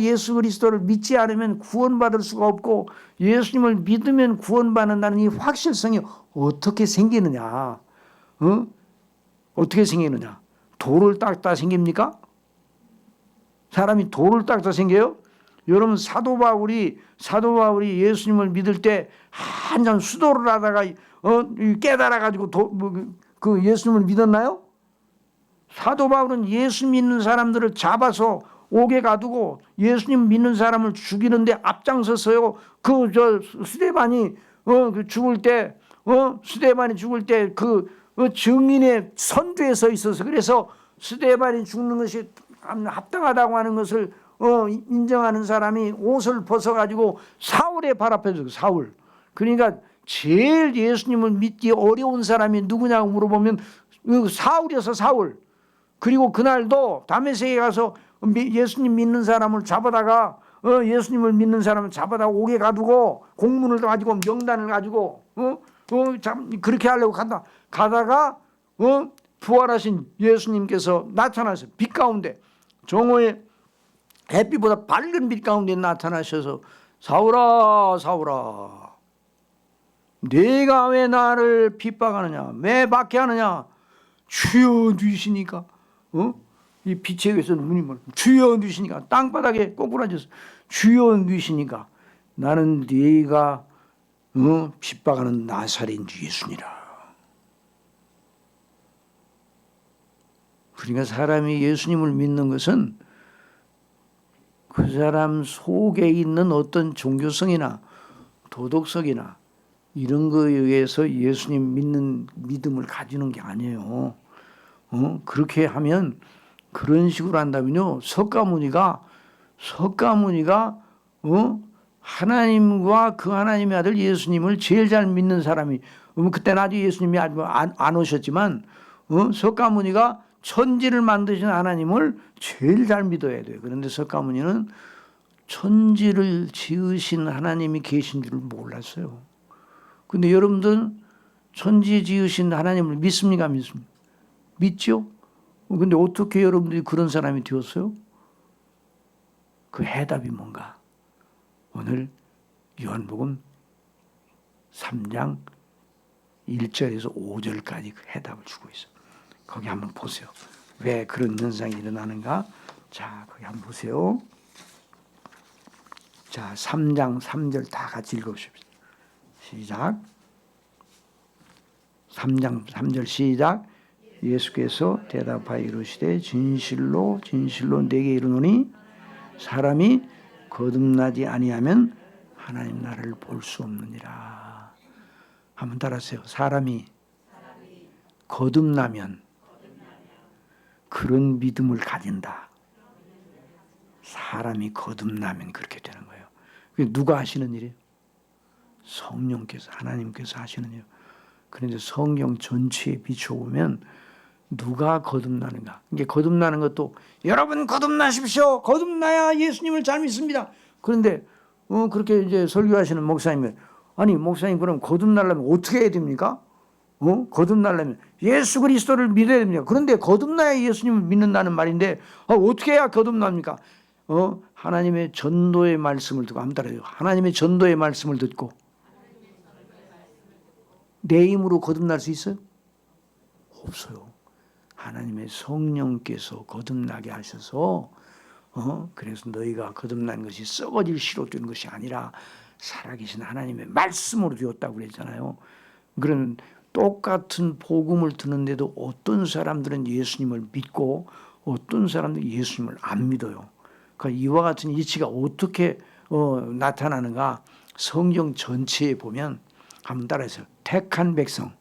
예수 그리스도를 믿지 않으면 구원받을 수가 없고 예수님을 믿으면 구원받는다는 이 확실성이 어떻게 생기느냐? 어떻게 생기느냐? 돌을 닦다 생깁니까? 사람이 돌을 닦다 생겨요? 여러분 사도 바울이 예수님을 믿을 때 한참 수도를 하다가 깨달아 가지고 그 예수님을 믿었나요? 사도 바울은 예수 믿는 사람들을 잡아서 옥에 가두고 예수님 믿는 사람을 죽이는데 앞장섰어요. 스데반이 죽을 때 그 증인의 선두에 서 있어서 그래서 스데반이 죽는 것이 합당하다고 하는 것을 인정하는 사람이 옷을 벗어가지고 사울의 발 앞에 서 사울. 그러니까 제일 예수님을 믿기 어려운 사람이 누구냐고 물어보면 사울이어서 사울. 그리고 그날도 다메섹에 가서 예수님 믿는 사람을 잡아다가 예수님을 믿는 사람을 잡아다가 옥에 가두고 공문을 가지고 명단을 가지고 그렇게 하려고 가다가 부활하신 예수님께서 나타나서 빛 가운데 정오의 햇빛보다 밝은 빛 가운데 나타나셔서 사울아 사울아 네가 왜 나를 핍박하느냐 왜 박해하느냐 주여 누이시니까 이 빛에 의해서 눈이 멀 주여 누이시니까 땅바닥에 꼬꾸라져서 주여 누이시니까 나는 네가 핍박하는 나사렛 예수니라. 그러니까 사람이 예수님을 믿는 것은 그 사람 속에 있는 어떤 종교성이나 도덕성이나 이런 거에 의해서 예수님 믿는 믿음을 가지는 게 아니에요. 그렇게 하면 그런 식으로 한다면요. 석가모니가 하나님과 그 하나님의 아들 예수님을 제일 잘 믿는 사람이 그때는 아직 예수님이 안 오셨지만 석가모니가 천지를 만드신 하나님을 제일 잘 믿어야 돼요. 그런데 석가모니는 천지를 지으신 하나님이 계신 줄 몰랐어요. 근데 여러분들 천지 지으신 하나님을 믿습니까? 믿죠? 근데 어떻게 여러분들이 그런 사람이 되었어요? 그 해답이 뭔가? 오늘 요한복음 3장 1절에서 5절까지 그 해답을 주고 있어요. 거기 한번 보세요. 왜 그런 현상이 일어나는가? 자, 거기 한번 보세요. 자, 3장 3절 다 같이 읽어보십시오. 시작. 3장 3절 시작. 예수께서 대답하여 이르시되 진실로 진실로 내게 이르노니 사람이 거듭나지 아니하면 하나님 나라를 볼 수 없느니라. 한번 따라하세요. 사람이 거듭나면 그런 믿음을 가진다. 사람이 거듭나면 그렇게 되는 거예요. 그게 누가 하시는 일이에요? 성령께서 하나님께서 하시는 일. 그런데 성경 전체에 비춰보면 누가 거듭나는가? 이게 거듭나는 것도 여러분 거듭나십시오. 거듭나야 예수님을 잘 믿습니다. 그런데 그렇게 이제 설교하시는 목사님은 아니 목사님 그럼 거듭나려면 어떻게 해야 됩니까? 거듭나려면 예수 그리스도를 믿어야 됩니다. 그런데 거듭나야 예수님을 믿는다는 말인데 어떻게 해야 거듭납니까? 하나님의 전도의 말씀을 듣고 한번 따라해요. 하나님의 전도의 말씀을 듣고 내 힘으로 거듭날 수 있어요? 없어요. 하나님의 성령께서 거듭나게 하셔서 그래서 너희가 거듭난 것이 썩어질 씨로 된 것이 아니라 살아계신 하나님의 말씀으로 되었다고 그랬잖아요. 그런 똑같은 복음을 듣는데도 어떤 사람들은 예수님을 믿고 어떤 사람들은 예수님을 안 믿어요. 그러니까 이와 같은 이치가 어떻게 나타나는가? 성경 전체에 보면 한번 따라해서 택한 백성,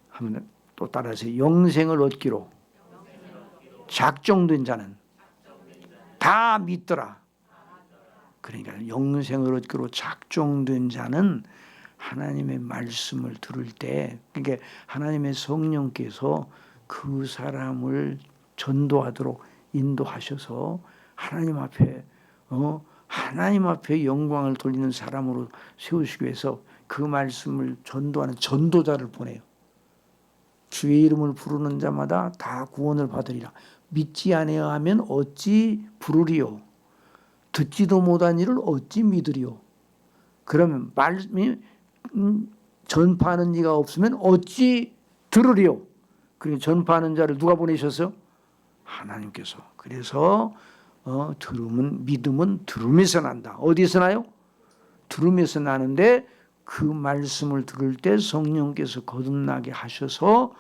한번 또 따라해서 영생을 얻기로 작정된 자는 다 믿더라. 그러니까 영생을 얻기로 작정된 자는 하나님의 말씀을 들을 때, 그러니까 하나님의 성령께서 그 사람을 전도하도록 인도하셔서 하나님 앞에 영광을 돌리는 사람으로 세우시기 위해서 그 말씀을 전도하는 전도자를 보내요. 주의 이름을 부르는 자마다 다 구원을 받으리라. 믿지 아니하면 어찌 부르리요? 듣지도 못한 일을 어찌 믿으리요? 그러면 말씀이 전파하는 이가 없으면 어찌 들으리요? 그리고 전파하는 자를 누가 보내셨어요? 하나님께서. 그래서 믿음은 들음에서 난다. 어디서 나요? 들음에서 나는데 그 말씀을 들을 때 성령께서 거듭나게 하셔서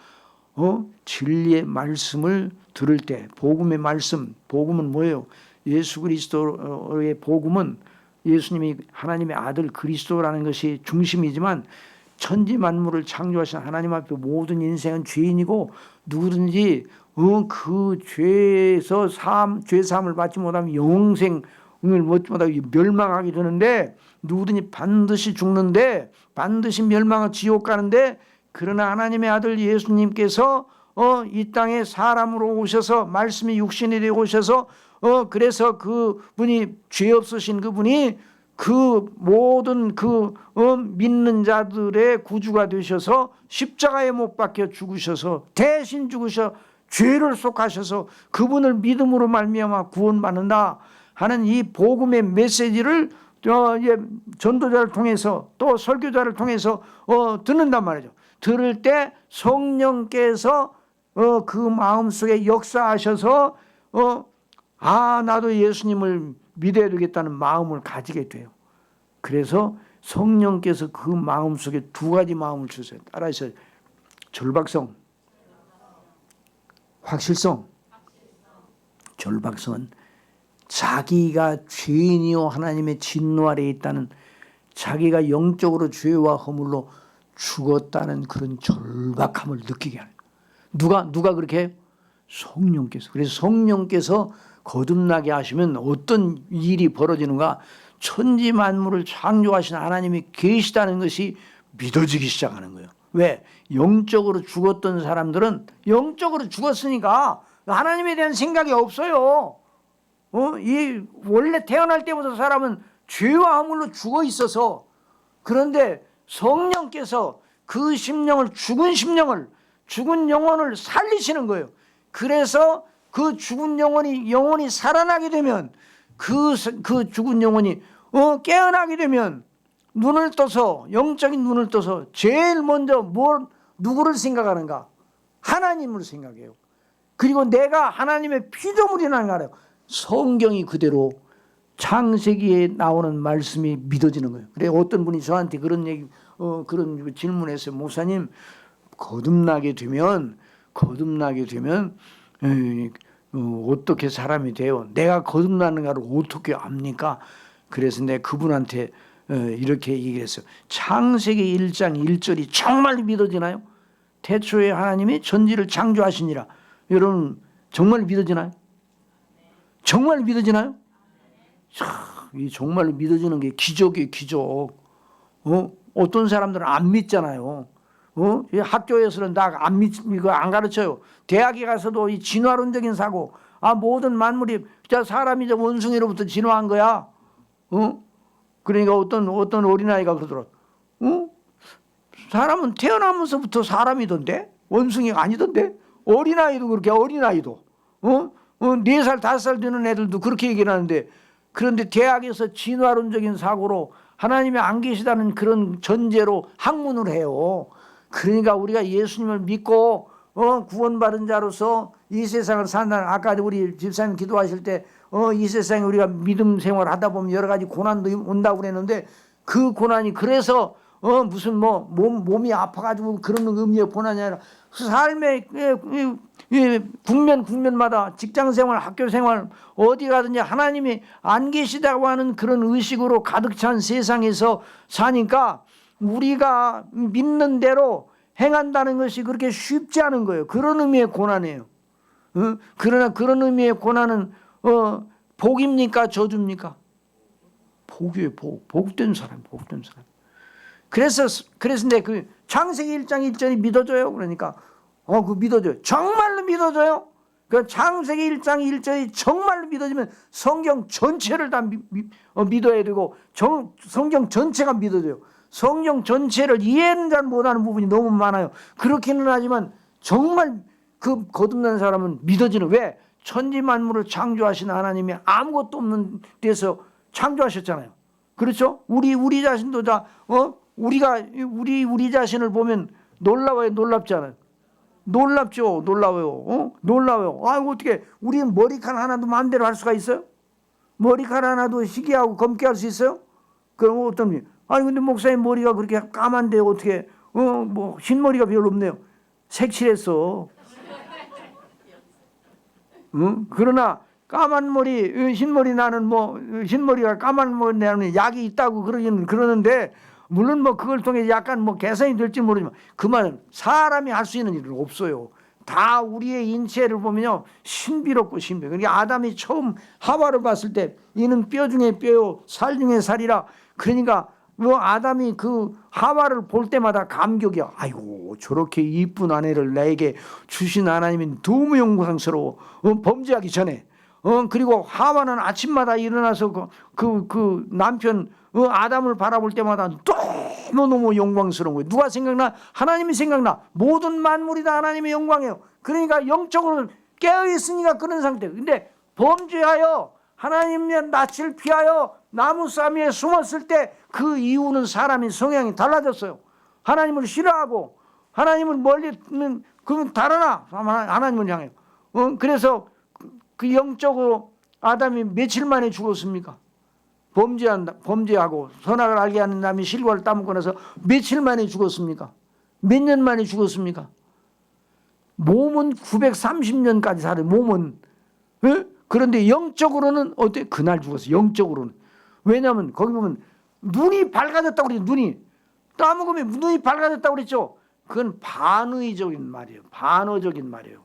진리의 말씀을 들을 때 복음의 말씀, 복음은 뭐예요? 예수 그리스도의 복음은 예수님이 하나님의 아들 그리스도라는 것이 중심이지만 천지 만물을 창조하신 하나님 앞에 모든 인생은 죄인이고 누구든지 그 죄에서 죄 사함을 받지 못하면 영생을 얻지 못하고 멸망하게 되는데 누구든지 반드시 죽는데 반드시 멸망하고 지옥 가는데 그러나 하나님의 아들 예수님께서 이 땅에 사람으로 오셔서 말씀이 육신이 되어 오셔서 그래서 그분이 죄 없으신 그분이 그 모든 믿는 자들의 구주가 되셔서 십자가에 못 박혀 죽으셔서 대신 죽으셔 죄를 속하셔서 그분을 믿음으로 말미암아 구원받는다 하는 이 복음의 메시지를 전도자를 통해서 또 설교자를 통해서 듣는단 말이죠. 들을 때 성령께서 그 마음속에 역사하셔서 나도 예수님을 믿어야 되겠다는 마음을 가지게 돼요. 그래서 성령께서 그 마음속에 두 가지 마음을 주세요. 따라서 절박성, 확실성. 절박성은 자기가 죄인이요 하나님의 진노 아래에 있다는, 자기가 영적으로 죄와 허물로 죽었다는 그런 절박함을 느끼게 하는 거예요. 누가 그렇게 해요? 성령께서. 그래서 성령께서 거듭나게 하시면 어떤 일이 벌어지는가? 천지 만물을 창조하신 하나님이 계시다는 것이 믿어지기 시작하는 거예요. 왜? 영적으로 죽었던 사람들은 영적으로 죽었으니까 하나님에 대한 생각이 없어요. 원래 태어날 때부터 사람은 죄와 허물로 죽어 있어서, 그런데 성령께서 그 심령을, 죽은 영혼을 살리시는 거예요. 그래서 그 죽은 영혼이 살아나게 되면 그 죽은 영혼이 깨어나게 되면 눈을 떠서, 영적인 눈을 떠서 제일 먼저 누구를 생각하는가? 하나님을 생각해요. 그리고 내가 하나님의 피조물이라는 걸 알아요. 성경이 그대로 창세기에 나오는 말씀이 믿어지는 거예요. 그래 어떤 분이 저한테 그런 질문했어요. 목사님, 거듭나게 되면 어떻게 사람이 돼요? 내가 거듭나는가를 어떻게 압니까? 그래서 내가 그분한테 이렇게 얘기했어요. 창세기 1장 1절이 정말 믿어지나요? 태초에 하나님이 천지를 창조하시니라. 여러분 정말 믿어지나요? 정말 믿어지나요? 이 정말로 믿어지는 게 기적이에요, 기적. 어떤 사람들은 안 믿잖아요. 학교에서는 이거 안 가르쳐요. 대학에 가서도 이 진화론적인 사고, 모든 만물이 사람이 원숭이로부터 진화한 거야. 그러니까 어떤 어린아이가 그러더라. 사람은 태어나면서부터 사람이던데? 원숭이가 아니던데? 어린아이도 그렇게, 어린아이도. 4살, 5살 되는 애들도 그렇게 얘기를 하는데, 그런데 대학에서 진화론적인 사고로 하나님이 안 계시다는 그런 전제로 학문을 해요. 그러니까 우리가 예수님을 믿고 구원받은 자로서 이 세상을 산다는, 아까 우리 집사님 기도하실 때 이 세상에 우리가 믿음 생활 하다 보면 여러 가지 고난도 온다고 그랬는데, 그 고난이 그래서 무슨 뭐 몸이 아파가지고 그런 의미의 고난이 아니라 삶의 국면마다 직장생활, 학교생활 어디 가든지 하나님이 안 계시다고 하는 그런 의식으로 가득 찬 세상에서 사니까 우리가 믿는 대로 행한다는 것이 그렇게 쉽지 않은 거예요. 그런 의미의 고난이에요. 그러나 그런 의미의 고난은 복입니까 저주입니까? 복이에요. 복된 사람. 그래서 근데 그 창세기 1장 1절이 믿어져요. 그러니까 그 믿어져요. 정말로 믿어져요. 그 창세기 1장 1절이 정말로 믿어지면 성경 전체를 다 믿어야 되고, 성경 전체가 믿어져요. 성경 전체를 이해는 잘 못하는 부분이 너무 많아요. 그렇기는 하지만 정말 그 거듭난 사람은 믿어지는. 왜? 천지 만물을 창조하신 하나님이 아무것도 없는 데서 창조하셨잖아요. 그렇죠? 우리 자신도 다 우리가 우리 자신을 보면 놀라워요, 놀랍지 않아요? 놀랍죠, 놀라워요. 놀라워요. 어떻게 우리는 머리카락 하나도 마음대로 할 수가 있어요? 머리카락 하나도 희귀하고 검게 할 수 있어요? 그럼 어떤 분? 근데 목사님 머리가 그렇게 까만데 어떻게 뭐 흰머리가 별로 없네요. 색칠했어. 그러나 까만 머리, 흰머리 나는 흰머리가 까만 머리 나는 약이 있다고 그러는데, 물론 그걸 통해 약간 개선이 될지 모르지만, 그 말은 사람이 할 수 있는 일은 없어요. 다 우리의 인체를 보면요, 신비롭고 신비해요. 그러니까 아담이 처음 하와를 봤을 때 이는 뼈 중에 뼈요 살 중에 살이라. 그러니까 아담이 그 하와를 볼 때마다 감격이야. 아이고, 저렇게 이쁜 아내를 나에게 주신 하나님이 너무 영광스러워. 범죄하기 전에. 그리고 하와는 아침마다 일어나서 그 남편 아담을 바라볼 때마다 너무 영광스러운 거예요. 누가 생각나? 하나님이 생각나. 모든 만물이 다 하나님의 영광이에요. 그러니까 영적으로 깨어있으니까 그런 상태예요. 근데 범죄하여 하나님의 낯을 피하여 나무싸미에 숨었을 때 그 이유는 사람의 성향이 달라졌어요. 하나님을 싫어하고 하나님을 멀리 그러면 달아나 하나님을 향해요. 그래서 그 영적으로 아담이 며칠 만에 죽었습니까? 범죄하고 선악을 알게 하는 남이 실과를 따먹고 나서 며칠 만에 죽었습니까? 몇 년 만에 죽었습니까? 몸은 930년까지 살아요. 몸은. 그런데 영적으로는 어때? 그날 죽었어요. 영적으로는. 왜냐하면 거기 보면 눈이 밝아졌다고 그래요. 눈이. 따먹으면 눈이 밝아졌다고 그랬죠. 그건 반의적인 말이에요. 반어적인 말이에요.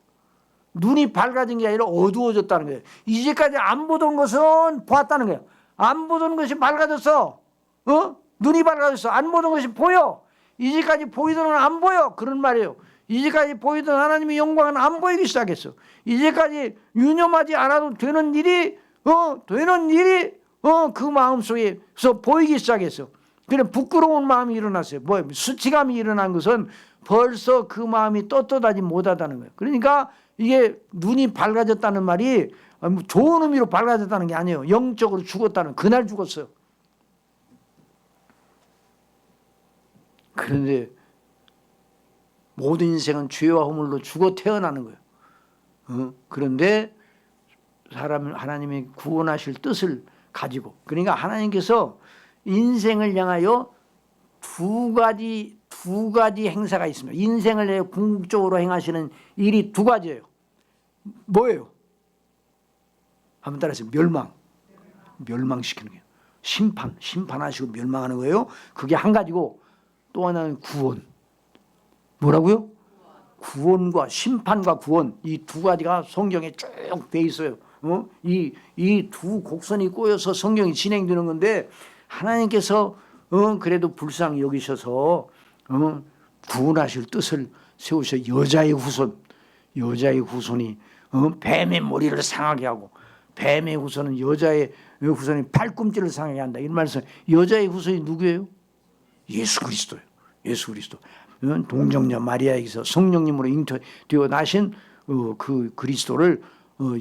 눈이 밝아진 게 아니라 어두워졌다는 거예요. 이제까지 안 보던 것은 보았다는 거예요. 안 보던 것이 밝아졌어. 눈이 밝아졌어. 안 보던 것이 보여. 이제까지 보이던 건 안 보여. 그런 말이에요. 이제까지 보이던 하나님의 영광은 안 보이기 시작했어. 이제까지 유념하지 않아도 되는 일이 그 마음속에서 보이기 시작했어. 그래 부끄러운 마음이 일어났어요. 수치감이 일어난 것은 벌써 그 마음이 떳떳하지 못하다는 거예요. 그러니까 이게 눈이 밝아졌다는 말이 좋은 의미로 밝아졌다는 게 아니에요. 영적으로 죽었다는, 그날 죽었어요. 그런데 모든 인생은 죄와 허물로 죽어 태어나는 거예요. 그런데 사람을 하나님이 구원하실 뜻을 가지고, 그러니까 하나님께서 인생을 향하여 두 가지 행사가 있습니다. 인생을 궁극적으로 행하시는 일이 두 가지예요. 뭐예요? 한번 따라하세요. 멸망시키는 거예요. 심판하시고 멸망하는 거예요. 그게 한 가지고, 또 하나는 구원. 뭐라고요? 구원과 심판과 구원, 이 두 가지가 성경에 쭉 돼 있어요. 이 두 곡선이 꼬여서 성경이 진행되는 건데, 하나님께서 그래도 불쌍히 여기셔서 구원하실 뜻을 세우셔. 여자의 후손이 뱀의 머리를 상하게 하고, 뱀의 후손은 여자의 후손이 발꿈치를 상하게 한다. 이런 말씀. 여자의 후손이 누구예요? 예수 그리스도예요. 예수 그리스도. 동정녀 마리아에게서 성령님으로 잉태되어 나신 그 그리스도를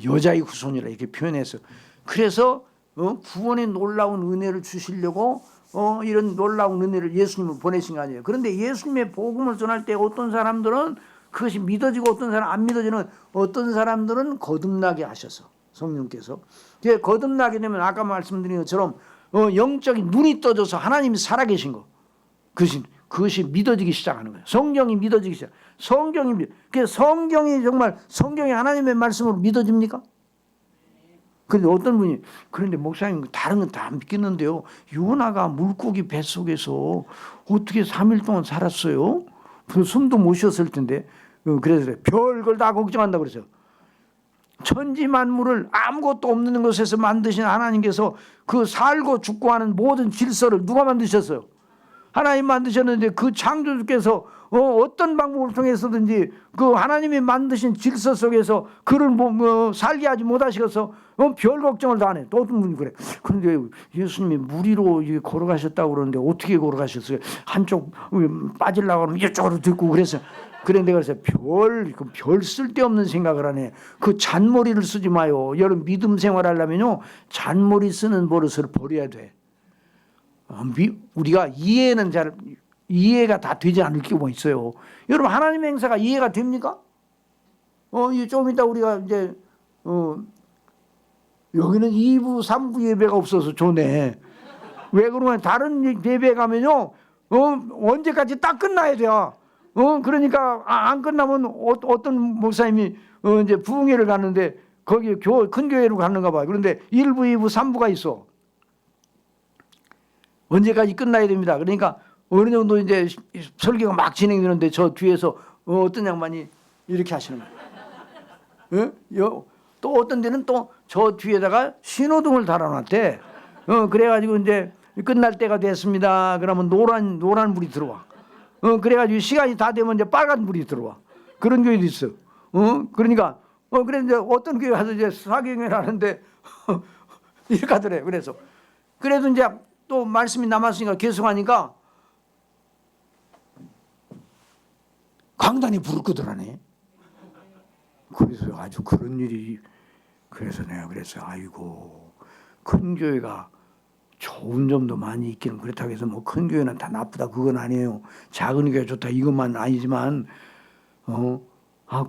여자의 후손이라 이렇게 표현해서, 그래서 구원의 놀라운 은혜를 주시려고 이런 놀라운 은혜를 예수님을 보내신 거 아니에요. 그런데 예수님의 복음을 전할 때 어떤 사람들은 그것이 믿어지고 어떤 사람 안 믿어지는 어떤 사람들은 거듭나게 하셔서 성령께서 거듭나게 되면 아까 말씀드린 것처럼 영적인 눈이 떠져서 하나님이 살아계신 거 그것이 믿어지기 시작하는 거예요. 성경이 믿어지기 시작. 성경이 정말 성경이 하나님의 말씀으로 믿어집니까? 그런데 어떤 분이 그런데 목사님 다른 건 다 안 믿겠는데요. 요나가 물고기 뱃속에서 어떻게 3일 동안 살았어요? 숨도 못 쉬었을 텐데. 그래서 별걸 다 걱정한다고 그랬어요. 천지 만물을 아무것도 없는 것에서 만드신 하나님께서 그 살고 죽고 하는 모든 질서를 누가 만드셨어요? 하나님 만드셨는데 그 창조주께서 어떤 방법을 통해서든지 그 하나님이 만드신 질서 속에서 그를 살게 하지 못하시고서 별 걱정을 다 안 해. 또 어떤 분이 그래. 그런데 예수님이 물 위로 걸어가셨다고 그러는데 어떻게 걸어가셨어요? 한쪽 빠지려고 하면 이쪽으로 듣고 그래서 그런데 그래서 별 쓸데없는 생각을 하네. 그 잔머리를 쓰지 마요. 여러분 믿음 생활하려면요 잔머리 쓰는 버릇을 버려야 돼. 우리가 이해가 다 되지 않을 경우가 있어요. 여러분 하나님의 행사가 이해가 됩니까? 좀 이따 우리가 이제 여기는 2부 3부 예배가 없어서 좋네. 왜 그러면 다른 예배 가면요 언제까지 딱 끝나야 돼요. 그러니까 안 끝나면 어떤 목사님이 이제 부흥회를 갔는데 거기 큰 교회로 갔는가 봐요. 그런데 1부 2부 3부가 있어. 언제까지 끝나야 됩니다. 그러니까 어느 정도 이제 설교가 막 진행되는데 저 뒤에서 어떤 양반이 이렇게 하시는 거예요. 또 어떤 데는 또 저 뒤에다가 신호등을 달아놨대. 그래가지고 이제 끝날 때가 됐습니다. 그러면 노란 불이 들어와. 그래가지고 시간이 다 되면 이제 빨간 불이 들어와. 그런 교회도 있어. 그러니까 그래 이제 어떤 교회 가서 이제 사경회를 하는데 이렇게 하더래. 그래도 이제 또 말씀이 남았으니까 계속하니까 강단이 불을 끄더라네. 그래서 아주 그런 일이 그래서 내가 그랬어요. 아이고 큰 교회가 좋은 점도 많이 있기는 그렇다고 해서 뭐 큰 교회는 다 나쁘다 그건 아니에요. 작은 교회가 좋다 이것만 아니지만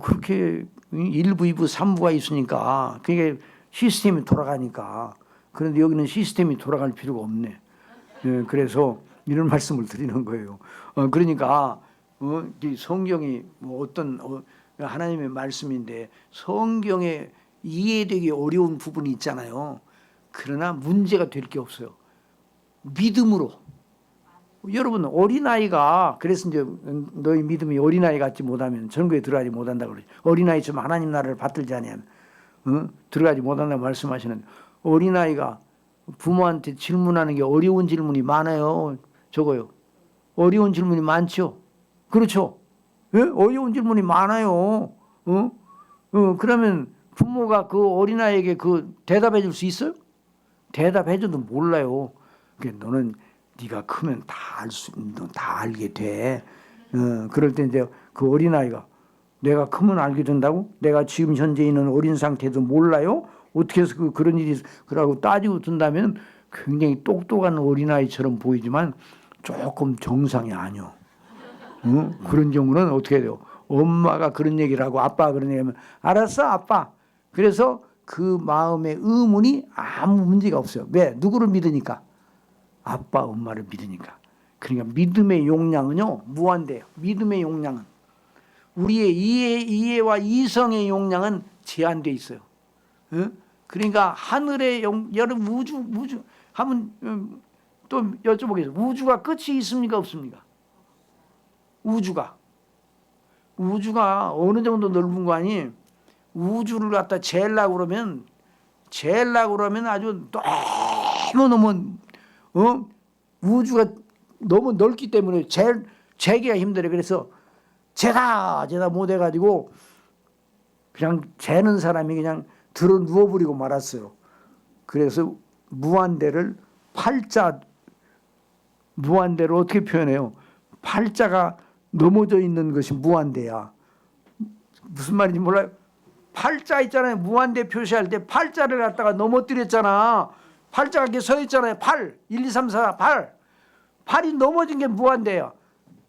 그렇게 1부 2부 3부가 있으니까 그게 시스템이 돌아가니까 그런데 여기는 시스템이 돌아갈 필요가 없네. 그래서 이런 말씀을 드리는 거예요. 그러니까 이 성경이 뭐 어떤 하나님의 말씀인데 성경에 이해되기 어려운 부분이 있잖아요. 그러나 문제가 될 게 없어요. 믿음으로. 여러분 어린아이가 그래서 이제 너희 믿음이 어린아이 같지 못하면 전교에 들어가지 못한다고 그러죠. 어린아이처럼 하나님 나라를 받들지 않으면 들어가지 못한다고 말씀하시는 어린아이가 부모한테 질문하는 게 어려운 질문이 많아요. 저거요. 어려운 질문이 많죠. 그렇죠. 예? 어려운 질문이 많아요. 그러면 부모가 그 어린아이에게 그 대답해 줄 수 있어요? 대답해 줘도 몰라요. 그러니까 너는 네가 크면 다 알게 돼. 그럴 때 이제 그 어린아이가 내가 크면 알게 된다고? 내가 지금 현재 있는 어린 상태도 몰라요? 어떻게 해서 그런 일이 그러고 따지고 든다면 굉장히 똑똑한 어린아이처럼 보이지만 조금 정상이 아니요. 그런 경우는 어떻게 돼요? 엄마가 그런 얘기를 하고 아빠가 그런 얘기하면 알았어 아빠. 그래서 그 마음의 의문이 아무 문제가 없어요. 왜? 누구를 믿으니까? 아빠 엄마를 믿으니까. 그러니까 믿음의 용량은요 무한대요. 믿음의 용량은 우리의 이해와 이성의 용량은 제한돼 있어요. 그러니까 하늘의 여러분 우주 하면 또 여쭤보겠습니다. 우주가 끝이 있습니까 없습니까? 우주가 어느 정도 넓은 거 아니? 우주를 갖다 재려고 그러면 아주 너무 우주가 너무 넓기 때문에 재기가 힘들어요. 그래서 재다 못해가지고 그냥 재는 사람이 그냥 들어 누워버리고 말았어요. 그래서 무한대를 무한대를 어떻게 표현해요? 팔자가 넘어져 있는 것이 무한대야. 무슨 말인지 몰라요? 팔자 있잖아요. 무한대 표시할 때 팔자를 갖다가 넘어뜨렸잖아. 팔자가 이렇게 서 있잖아요. 8, 1, 2, 3, 4, 8. 8이 넘어진 게 무한대야.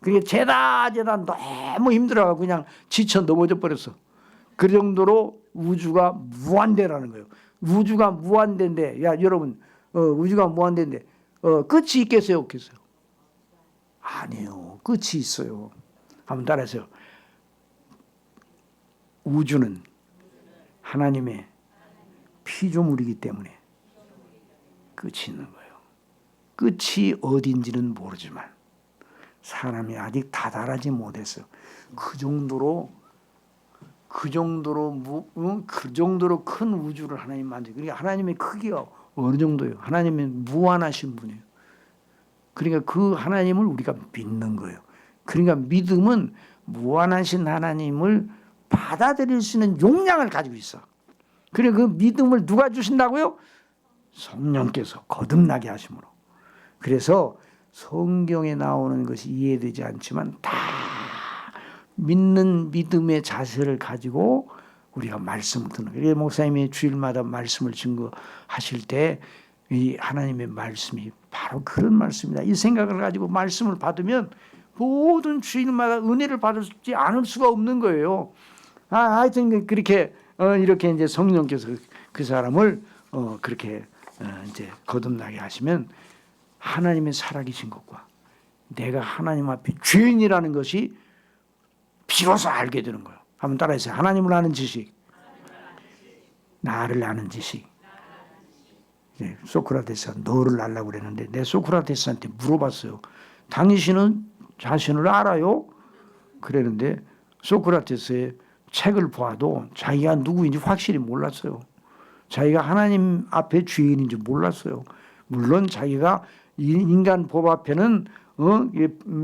그게 죄다 너무 힘들어가고 그냥 지쳐 넘어져 버렸어. 그 정도로 우주가 무한대라는 거예요. 우주가 무한대인데, 야 여러분, 우주가 무한대인데 끝이 있겠어요, 없겠어요? 아니요, 끝이 있어요. 한번 따라하세요. 우주는 하나님의 피조물이기 때문에 끝이 있는 거예요. 끝이 어딘지는 모르지만 사람이 아직 다다르지 못했어요. 그 정도로 그 정도로 큰 우주를 하나님 만들. 그러니까 하나님의 크기가 어느 정도예요? 하나님은 무한하신 분이에요. 그러니까 그 하나님을 우리가 믿는 거예요. 그러니까 믿음은 무한하신 하나님을 받아들일 수 있는 용량을 가지고 있어. 그러니까 그 믿음을 누가 주신다고요? 성령께서 거듭나게 하심으로. 그래서 성경에 나오는 것이 이해되지 않지만 다 믿는 믿음의 자세를 가지고 우리가 말씀을 듣는 거예요. 목사님이 주일마다 말씀을 증거하실 때 이 하나님의 말씀이 바로 그런 말씀이다. 이 생각을 가지고 말씀을 받으면 모든 주일마다 은혜를 받지 않을 수가 없는 거예요. 하여튼 그렇게 이렇게 이제 성령께서 그 사람을 그렇게 이제 거듭나게 하시면 하나님의 살아계신 것과 내가 하나님 앞에 죄인이라는 것이 비로소 알게 되는 거예요. 한번 따라해주세요. 하나님을 아는 지식, 나를 아는 지식. 소크라테스가 너를 알라고 그랬는데 내 소크라테스한테 물어봤어요. 당신은 자신을 알아요? 그랬는데 소크라테스의 책을 봐도 자기가 누구인지 확실히 몰랐어요. 자기가 하나님 앞에 죄인인지 몰랐어요. 물론 자기가 인간 법 앞에는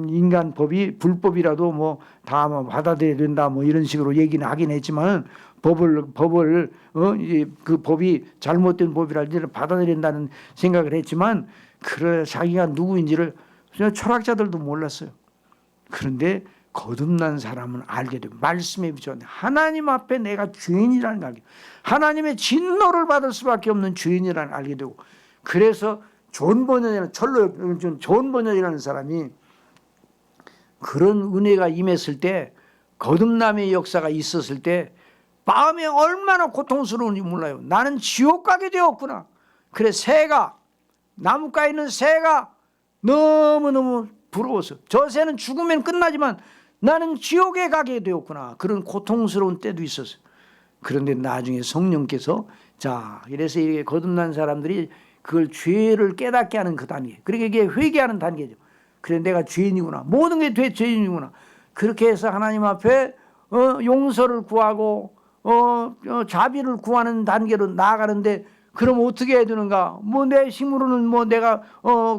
인간 법이 불법이라도 뭐 다 받아들여야 된다 뭐 이런 식으로 얘기는 하긴 했지만 법을 그 법이 잘못된 법이라 받아들여야 된다는 생각을 했지만 그래 자기가 누구인지를 철학자들도 몰랐어요. 그런데 거듭난 사람은 알게 돼요. 말씀에 비춰 하나님 앞에 내가 죄인이라는 걸 알게 돼요. 하나님의 진노를 받을 수밖에 없는 죄인이라는 걸 알게 되고 그래서 존 번연이라는 사람이 그런 은혜가 임했을 때 거듭남의 역사가 있었을 때 마음이 얼마나 고통스러운지 몰라요. 나는 지옥 가게 되었구나. 그래 새가 나무가에 있는 새가 너무너무 부러워서 저 새는 죽으면 끝나지만 나는 지옥에 가게 되었구나. 그런 고통스러운 때도 있었어요. 그런데 나중에 성령께서 자 이래서 이렇게 거듭난 사람들이 그걸 죄를 깨닫게 하는 그 단계. 그러니까 이게 회개하는 단계죠. 그래 내가 죄인이구나. 모든 게 죄인이구나. 그렇게 해서 하나님 앞에 용서를 구하고 자비를 구하는 단계로 나아가는데 그럼 어떻게 해야 되는가? 뭐 내 힘으로는 뭐 내가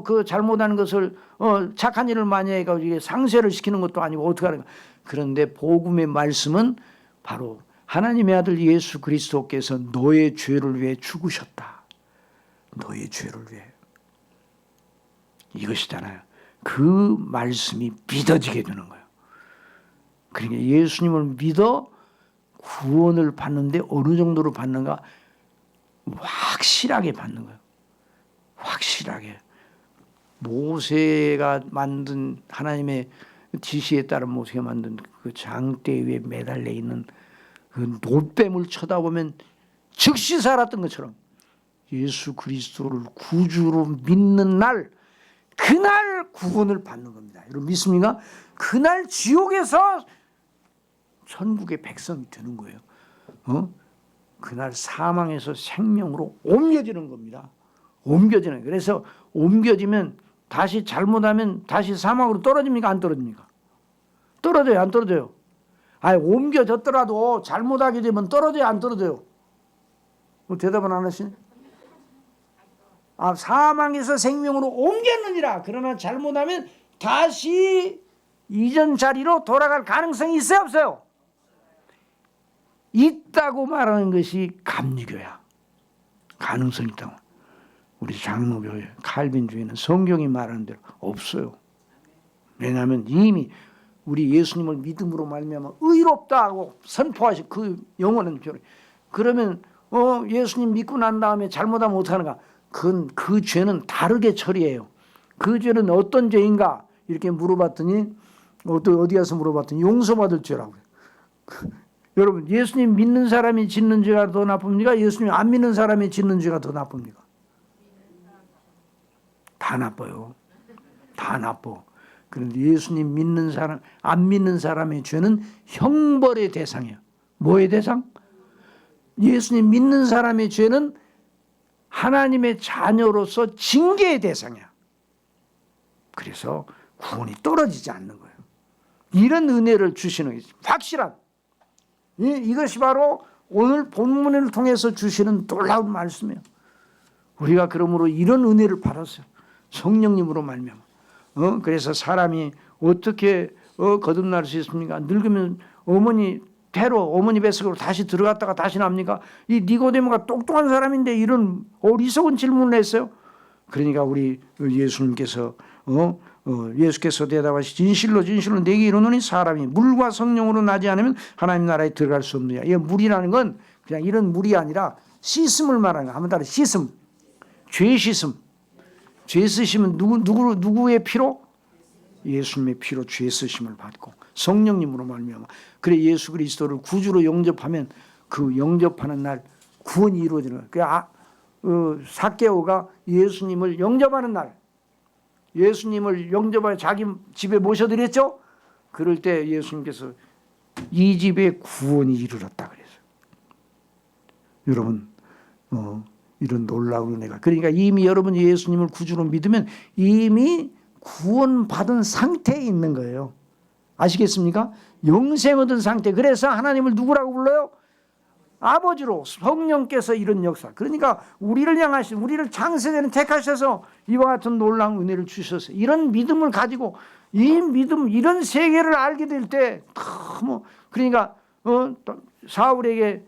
그 잘못하는 것을 착한 일을 많이 해가지고 상쇄를 시키는 것도 아니고 어떻게 하는가? 그런데 복음의 말씀은 바로 하나님의 아들 예수 그리스도께서 너의 죄를 위해 죽으셨다. 너의 죄를 위해. 이것이잖아요. 그 말씀이 믿어지게 되는 거예요. 그러니까 예수님을 믿어 구원을 받는데 어느 정도로 받는가? 확실하게 받는 거예요. 확실하게. 모세가 만든 하나님의 지시에 따른 모세가 만든 그 장대 위에 매달려 있는 그 노뱀을 쳐다보면 즉시 살았던 것처럼 예수 그리스도를 구주로 믿는 날 그날 구원을 받는 겁니다. 여러분 믿습니까? 그날 지옥에서 천국의 백성이 되는 거예요. 그날 사망에서 생명으로 옮겨지는 겁니다. 옮겨지는 거예요. 그래서 옮겨지면 다시 잘못하면 다시 사망으로 떨어집니까? 안 떨어집니까? 떨어져요? 안 떨어져요? 아니 옮겨졌더라도 잘못하게 되면 떨어져요? 안 떨어져요? 뭐 대답은 안 하시네? 사망에서 생명으로 옮겼느니라. 그러나 잘못하면 다시 이전 자리로 돌아갈 가능성이 있어요? 없어요? 있다고 말하는 것이 감리교야. 가능성이 있다고. 우리 장로교회 칼빈주의는 성경이 말하는 대로 없어요. 왜냐하면 이미 우리 예수님을 믿음으로 말미암아 의롭다고 선포하신 그 영원한 죄. 그러면 예수님 믿고 난 다음에 잘못하면 어떡하는가? 그 죄는 다르게 처리해요. 그 죄는 어떤 죄인가? 이렇게 물어봤더니 어디 가서 물어봤더니 용서받을 죄라고요. 여러분, 예수님 믿는 사람이 짓는 죄가 더 나쁩니까? 예수님 안 믿는 사람이 짓는 죄가 더 나쁩니까? 다 나빠요. 다 나빠. 그런데 예수님 믿는 사람, 안 믿는 사람의 죄는 형벌의 대상이에요. 뭐의 대상? 예수님 믿는 사람의 죄는 하나님의 자녀로서 징계의 대상이야. 그래서 구원이 떨어지지 않는 거예요. 이런 은혜를 주시는 게 확실한, 이것이 바로 오늘 본문을 통해서 주시는 놀라운 말씀이에요. 우리가 그러므로 이런 은혜를 받았어요. 성령님으로 말미암아. 그래서 사람이 어떻게 거듭날 수 있습니까? 늙으면 어머니 뱃속으로 다시 들어갔다가 다시 납니까? 이 니고데모가 똑똑한 사람인데 이런 어리석은 질문을 했어요. 그러니까 우리 예수님께서 예수께서 대답하시 진실로 내게 이르노니 사람이 물과 성령으로 나지 않으면 하나님 나라에 들어갈 수 없느냐. 이 물이라는 건 그냥 이런 물이 아니라 씻음을 말하는 거야. 한번 따라 씻음, 죄 씻음. 죄 쓰심은 누구의 피로? 예수님의 피로 죄 쓰심을 받고 성령님으로 말미암아. 그래 예수 그리스도를 구주로 영접하면 그 영접하는 날 구원이 이루어지는 거예요. 삭개오가 예수님을 영접하는 날, 예수님을 영접하여 자기 집에 모셔드렸죠. 그럴 때 예수님께서 이 집에 구원이 이르렀다 그랬어요. 여러분, 이런 놀라운 은혜가, 그러니까 이미 여러분이 예수님을 구주로 믿으면 이미 구원받은 상태에 있는 거예요. 아시겠습니까? 영생 얻은 상태. 그래서 하나님을 누구라고 불러요? 아버지로. 성령께서 이런 역사. 그러니까 우리를 향하신, 우리를 창세전에 택하셔서 이와 같은 놀라운 은혜를 주셔서 이런 믿음을 가지고 이 믿음, 이런 세계를 알게 될 때 그러니까 사울에게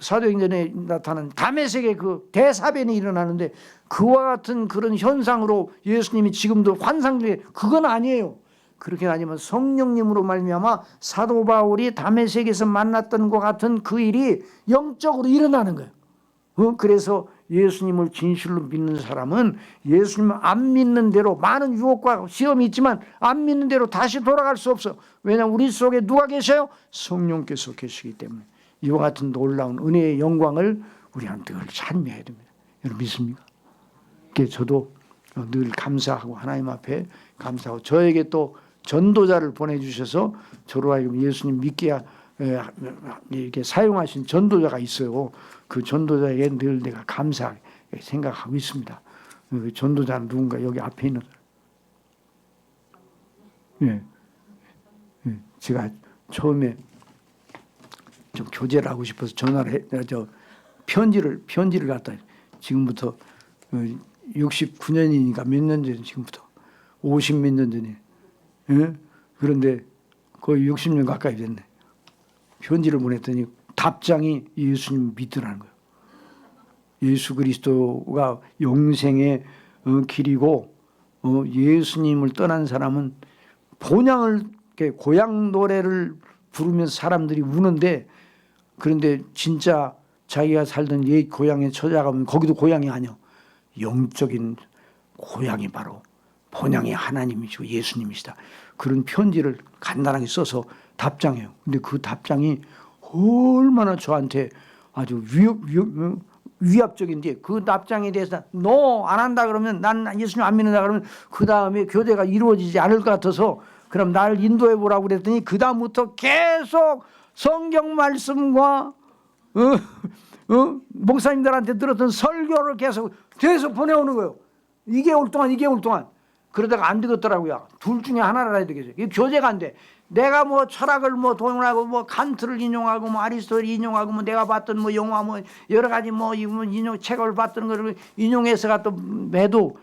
사도행전에 나타난 다메섹의 그 대사변이 일어나는데 그와 같은 그런 현상으로 예수님이 지금도 환상적에 그건 아니에요. 그렇게 아니면 성령님으로 말미암아 사도 바울이 다메섹에서 만났던 것 같은 그 일이 영적으로 일어나는 거예요. 그래서 예수님을 진실로 믿는 사람은 예수님을 안 믿는 대로 많은 유혹과 시험이 있지만 안 믿는 대로 다시 돌아갈 수 없어. 왜냐하면 우리 속에 누가 계셔요? 성령께서 계시기 때문에. 이와 같은 놀라운 은혜의 영광을 우리한테 늘 찬미해야 됩니다. 여러분 믿습니까? 저도 늘 감사하고 하나님 앞에 감사하고 저에게 또 전도자를 보내주셔서 저로 하여금 예수님 믿게 이렇게 사용하신 전도자가 있어요. 그 전도자에게 늘 내가 감사하게 생각하고 있습니다. 그 전도자는 누군가 여기 앞에 있는 제가 처음에 좀 교제를 하고 싶어서 전화를 편지를 갖다 지금부터 69년이니까 몇 년 전에 지금부터 50 몇 년 전에 그런데 거의 60년 가까이 됐네. 편지를 보냈더니 답장이 예수님 믿으라는 거예요. 예수 그리스도가 영생의 길이고 예수님을 떠난 사람은 본향을 고향 노래를 부르면서 사람들이 우는데 그런데 진짜 자기가 살던 옛 고향에 찾아가면 거기도 고향이 아니요. 영적인 고향이 바로 본향의 하나님이시고 예수님이시다. 그런 편지를 간단하게 써서 답장해요. 근데 그 답장이 얼마나 저한테 아주 위압적인데 그 답장에 대해서 너 안 한다 그러면 난 예수님 안 믿는다 그러면 그 다음에 교제가 이루어지지 않을 것 같아서 그럼 나를 인도해 보라고 그랬더니 그 다음부터 계속 성경 말씀과 목사님들한테 들었던 설교를 계속 보내오는 거예요. 2개월 동안 그러다가 안 되겠더라고요. 둘 중에 하나를 해야 되겠어요. 이게 교제가 안 돼. 내가 뭐 철학을 동원하고 칸트를 인용하고 아리스토텔을 인용하고 내가 봤던 영화 여러 가지 인용 책을 봤던 거를 인용해서가 또 매도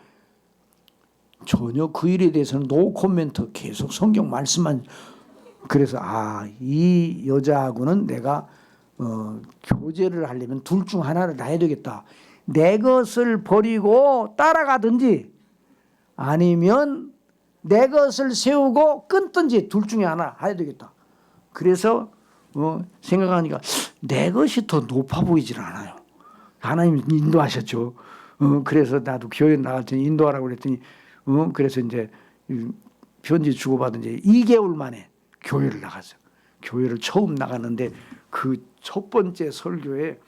전혀 그 일에 대해서는 노 코멘트 계속 성경 말씀만. 그래서 이 여자하고는 내가 교제를 하려면 둘 중 하나를 다 해야 되겠다. 내 것을 버리고 따라가든지 아니면 내 것을 세우고 끊든지 둘 중에 하나 해야 되겠다. 그래서 생각하니까 내 것이 더 높아 보이질 않아요. 하나님 인도하셨죠. 그래서 나도 교회 나갈 때 인도하라고 그랬더니 그래서 이제 편지 주고받은 지 2개월 만에 교회를 나갔어요. 교회를 처음 나갔는데 그 첫 번째 설교에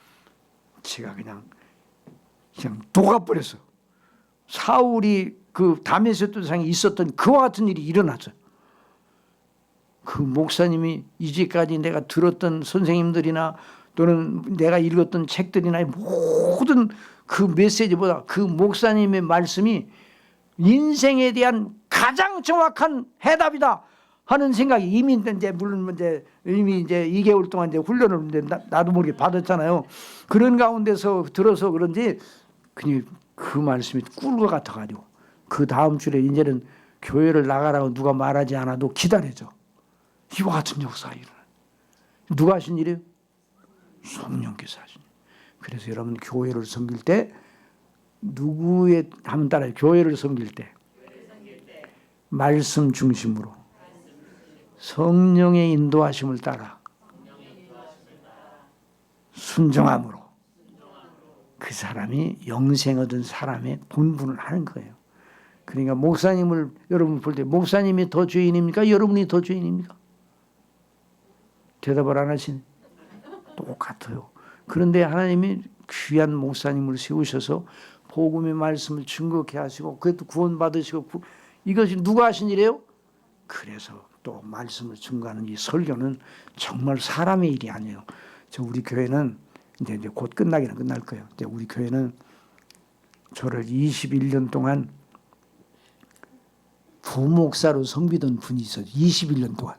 제가 그냥 녹아버렸어요. 사울이 그 다메섹 도상에 있었던 그와 같은 일이 일어났어요. 그 목사님이 이제까지 내가 들었던 선생님들이나 또는 내가 읽었던 책들이나 모든 그 메시지보다 그 목사님의 말씀이 인생에 대한 가장 정확한 해답이다 하는 생각이 이미 이제 물론 이미 2개월 동안 이제 훈련을 이제 나도 모르게 받았잖아요. 그런 가운데서 들어서 그런지 그냥 그 말씀이 꿀과 같아가지고 그 다음 주에 이제는 교회를 나가라고 누가 말하지 않아도 기다려줘. 이와 같은 역사가 일어나. 누가 하신 일이에요? 성령께서 하신 일. 그래서 여러분 교회를 섬길 때 누구의 한번 따라요. 교회를 섬길 때 말씀 중심으로 성령의 인도하심을 따라 순종함으로 그 사람이 영생 얻은 사람의 본분을 하는 거예요. 그러니까 목사님을 여러분 볼 때 목사님이 더 죄인입니까? 여러분이 더 죄인입니까? 대답을 안 하시네. 똑같아요. 그런데 하나님이 귀한 목사님을 세우셔서 복음의 말씀을 증거케 하시고 그것도 구원받으시고 이것이 누가 하신 일이에요? 그래서 또 말씀을 증거하는 이 설교는 정말 사람의 일이 아니에요. 우리 교회는 이제 곧 끝나기는 끝날 거예요. 이제 우리 교회는 저를 21년 동안 부목사로 섬기던 분이 있어요. 21년 동안.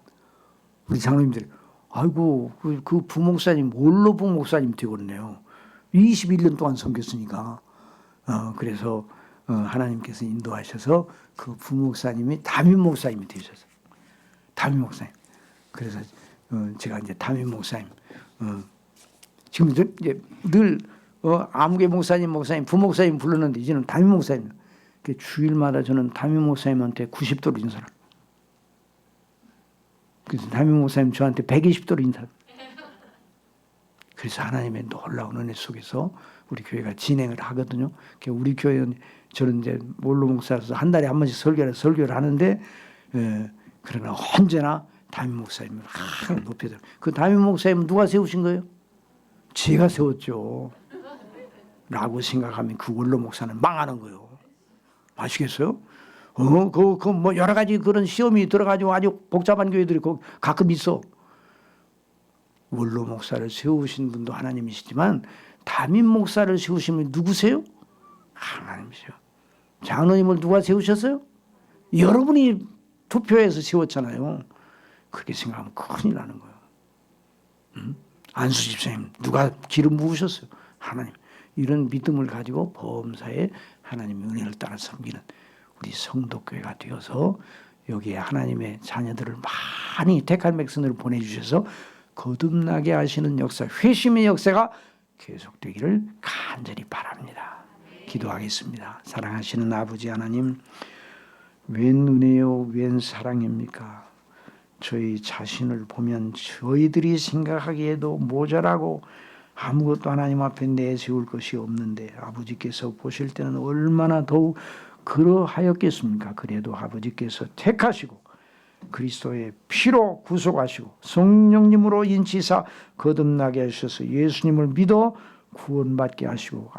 우리 장로님들이 아이고 그 부목사님 뭘로 부목사님 되고 그러네요. 21년 동안 섬겼으니까. 그래서 하나님께서 인도하셔서 그 부목사님이 담임 목사님이 되셨어요. 담임 목사님. 그래서 제가 이제 담임 목사님. 지금 이제 늘 아무개 목사님, 부목사님 불렀는데 이제는 담임 목사님. 주일마다 저는 담임 목사님한테 90도로 인사를. 그래서 담임 목사님 저한테 120도로 인사를. 그래서 하나님의 놀라운 은혜 속에서 우리 교회가 진행을 하거든요. 우리 교회는 저는 이제 몰로 목사로서 한 달에 한 번씩 설교를 하는데 그러나 언제나 담임 목사님을 항상 높여드려요. 그 담임 목사님은 누가 세우신 거예요? 제가 세웠죠. 라고 생각하면 그 원로 목사는 망하는 거예요. 아시겠어요? 뭐 여러 가지 그런 시험이 들어가지고 아주 복잡한 교회들이 가끔 있어. 원로 목사를 세우신 분도 하나님이시지만 담임 목사를 세우시면 누구세요? 하나님이세요. 장로님을 누가 세우셨어요? 여러분이 투표해서 세웠잖아요. 그렇게 생각하면 큰일 나는 거예요. 안수 집사님 누가 기름 부으셨어요? 하나님. 이런 믿음을 가지고 범사에 하나님의 은혜를 따라 섬기는 우리 성도교회가 되어서 여기에 하나님의 자녀들을 많이 택한 백성들을 보내주셔서 거듭나게 하시는 역사, 회심의 역사가 계속되기를 간절히 바랍니다. 기도하겠습니다. 사랑하시는 아버지 하나님, 웬 은혜요 웬 사랑입니까? 저희 자신을 보면 저희들이 생각하기에도 모자라고 아무것도 하나님 앞에 내세울 것이 없는데 아버지께서 보실 때는 얼마나 더욱 그러하였겠습니까? 그래도 아버지께서 택하시고 그리스도의 피로 구속하시고 성령님으로 인치사 거듭나게 하셔서 예수님을 믿어 구원받게 하시고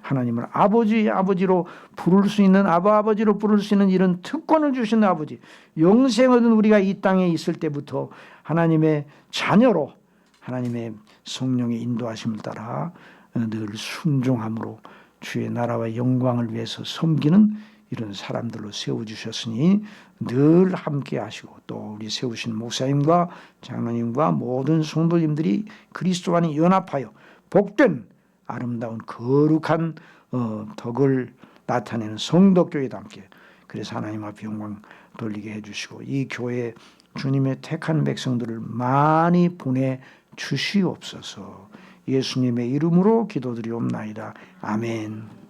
하나님을 아버지로 부를 수 있는 아버지로 부를 수 있는 이런 특권을 주신 아버지, 영생 얻은 우리가 이 땅에 있을 때부터 하나님의 자녀로 하나님의 성령의 인도하심을 따라 늘 순종함으로 주의 나라와 영광을 위해서 섬기는 이런 사람들로 세워주셨으니 늘 함께 하시고 또 우리 세우신 목사님과 장로님과 모든 성도님들이 그리스도 안에 연합하여 복된 아름다운 거룩한 덕을 나타내는 성도교회도 함께 그래서 하나님 앞에 영광 돌리게 해주시고 이 교회에 주님의 택한 백성들을 많이 보내주시옵소서. 예수님의 이름으로 기도드리옵나이다. 아멘.